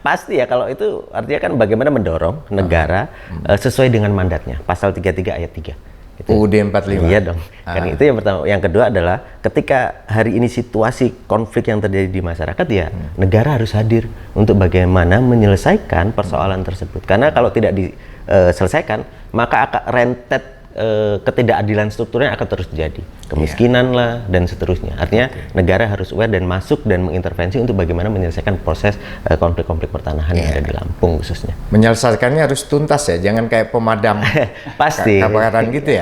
Pasti ya, kalau itu artinya kan bagaimana mendorong negara sesuai dengan mandatnya, pasal 33 ayat 3. Gitu. UUD 45. Iya dong. Kan itu yang pertama. Yang kedua adalah ketika hari ini situasi konflik yang terjadi di masyarakat, ya negara harus hadir untuk bagaimana menyelesaikan persoalan tersebut. Karena kalau tidak diselesaikan, maka akan rentet ketidakadilan strukturnya akan terus terjadi, kemiskinan lah dan seterusnya. Artinya negara harus aware dan masuk dan mengintervensi untuk bagaimana menyelesaikan proses konflik-konflik pertanahan yang ada di Lampung khususnya. Menyelesaikannya harus tuntas ya, jangan kayak pemadam pasti kebakaran gitu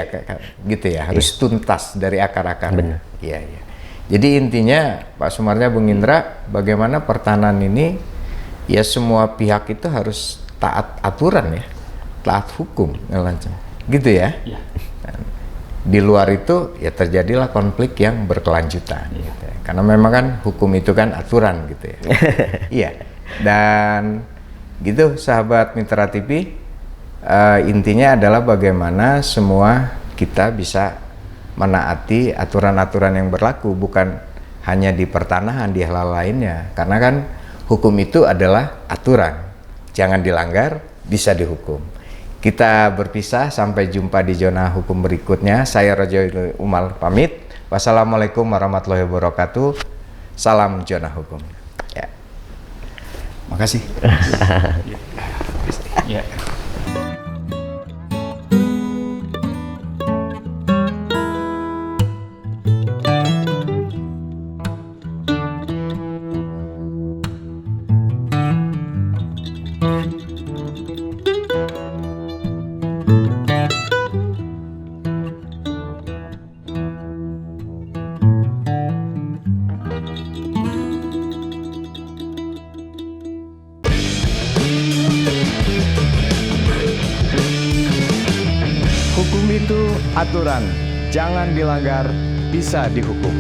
ya, harus tuntas dari akar-akar. Benar. Iya. Jadi intinya Pak Sumarja, Bung Indra, bagaimana pertanahan ini ya semua pihak itu harus taat aturan ya, taat hukum ngelanceng. Gitu ya. Di luar itu ya terjadilah konflik yang berkelanjutan gitu ya. Karena memang kan hukum itu kan aturan gitu ya. Iya. Dan gitu sahabat Mitra TV, intinya adalah bagaimana semua kita bisa menaati aturan-aturan yang berlaku, bukan hanya di pertanahan, di hal lainnya. Karena kan hukum itu adalah aturan, jangan dilanggar, bisa dihukum. Kita berpisah, sampai jumpa di zona hukum berikutnya. Saya Rojo Umar pamit. Wassalamualaikum warahmatullahi wabarakatuh. Salam zona hukum. Ya. Makasih. Ya. Hukum itu aturan, jangan dilanggar, bisa dihukum.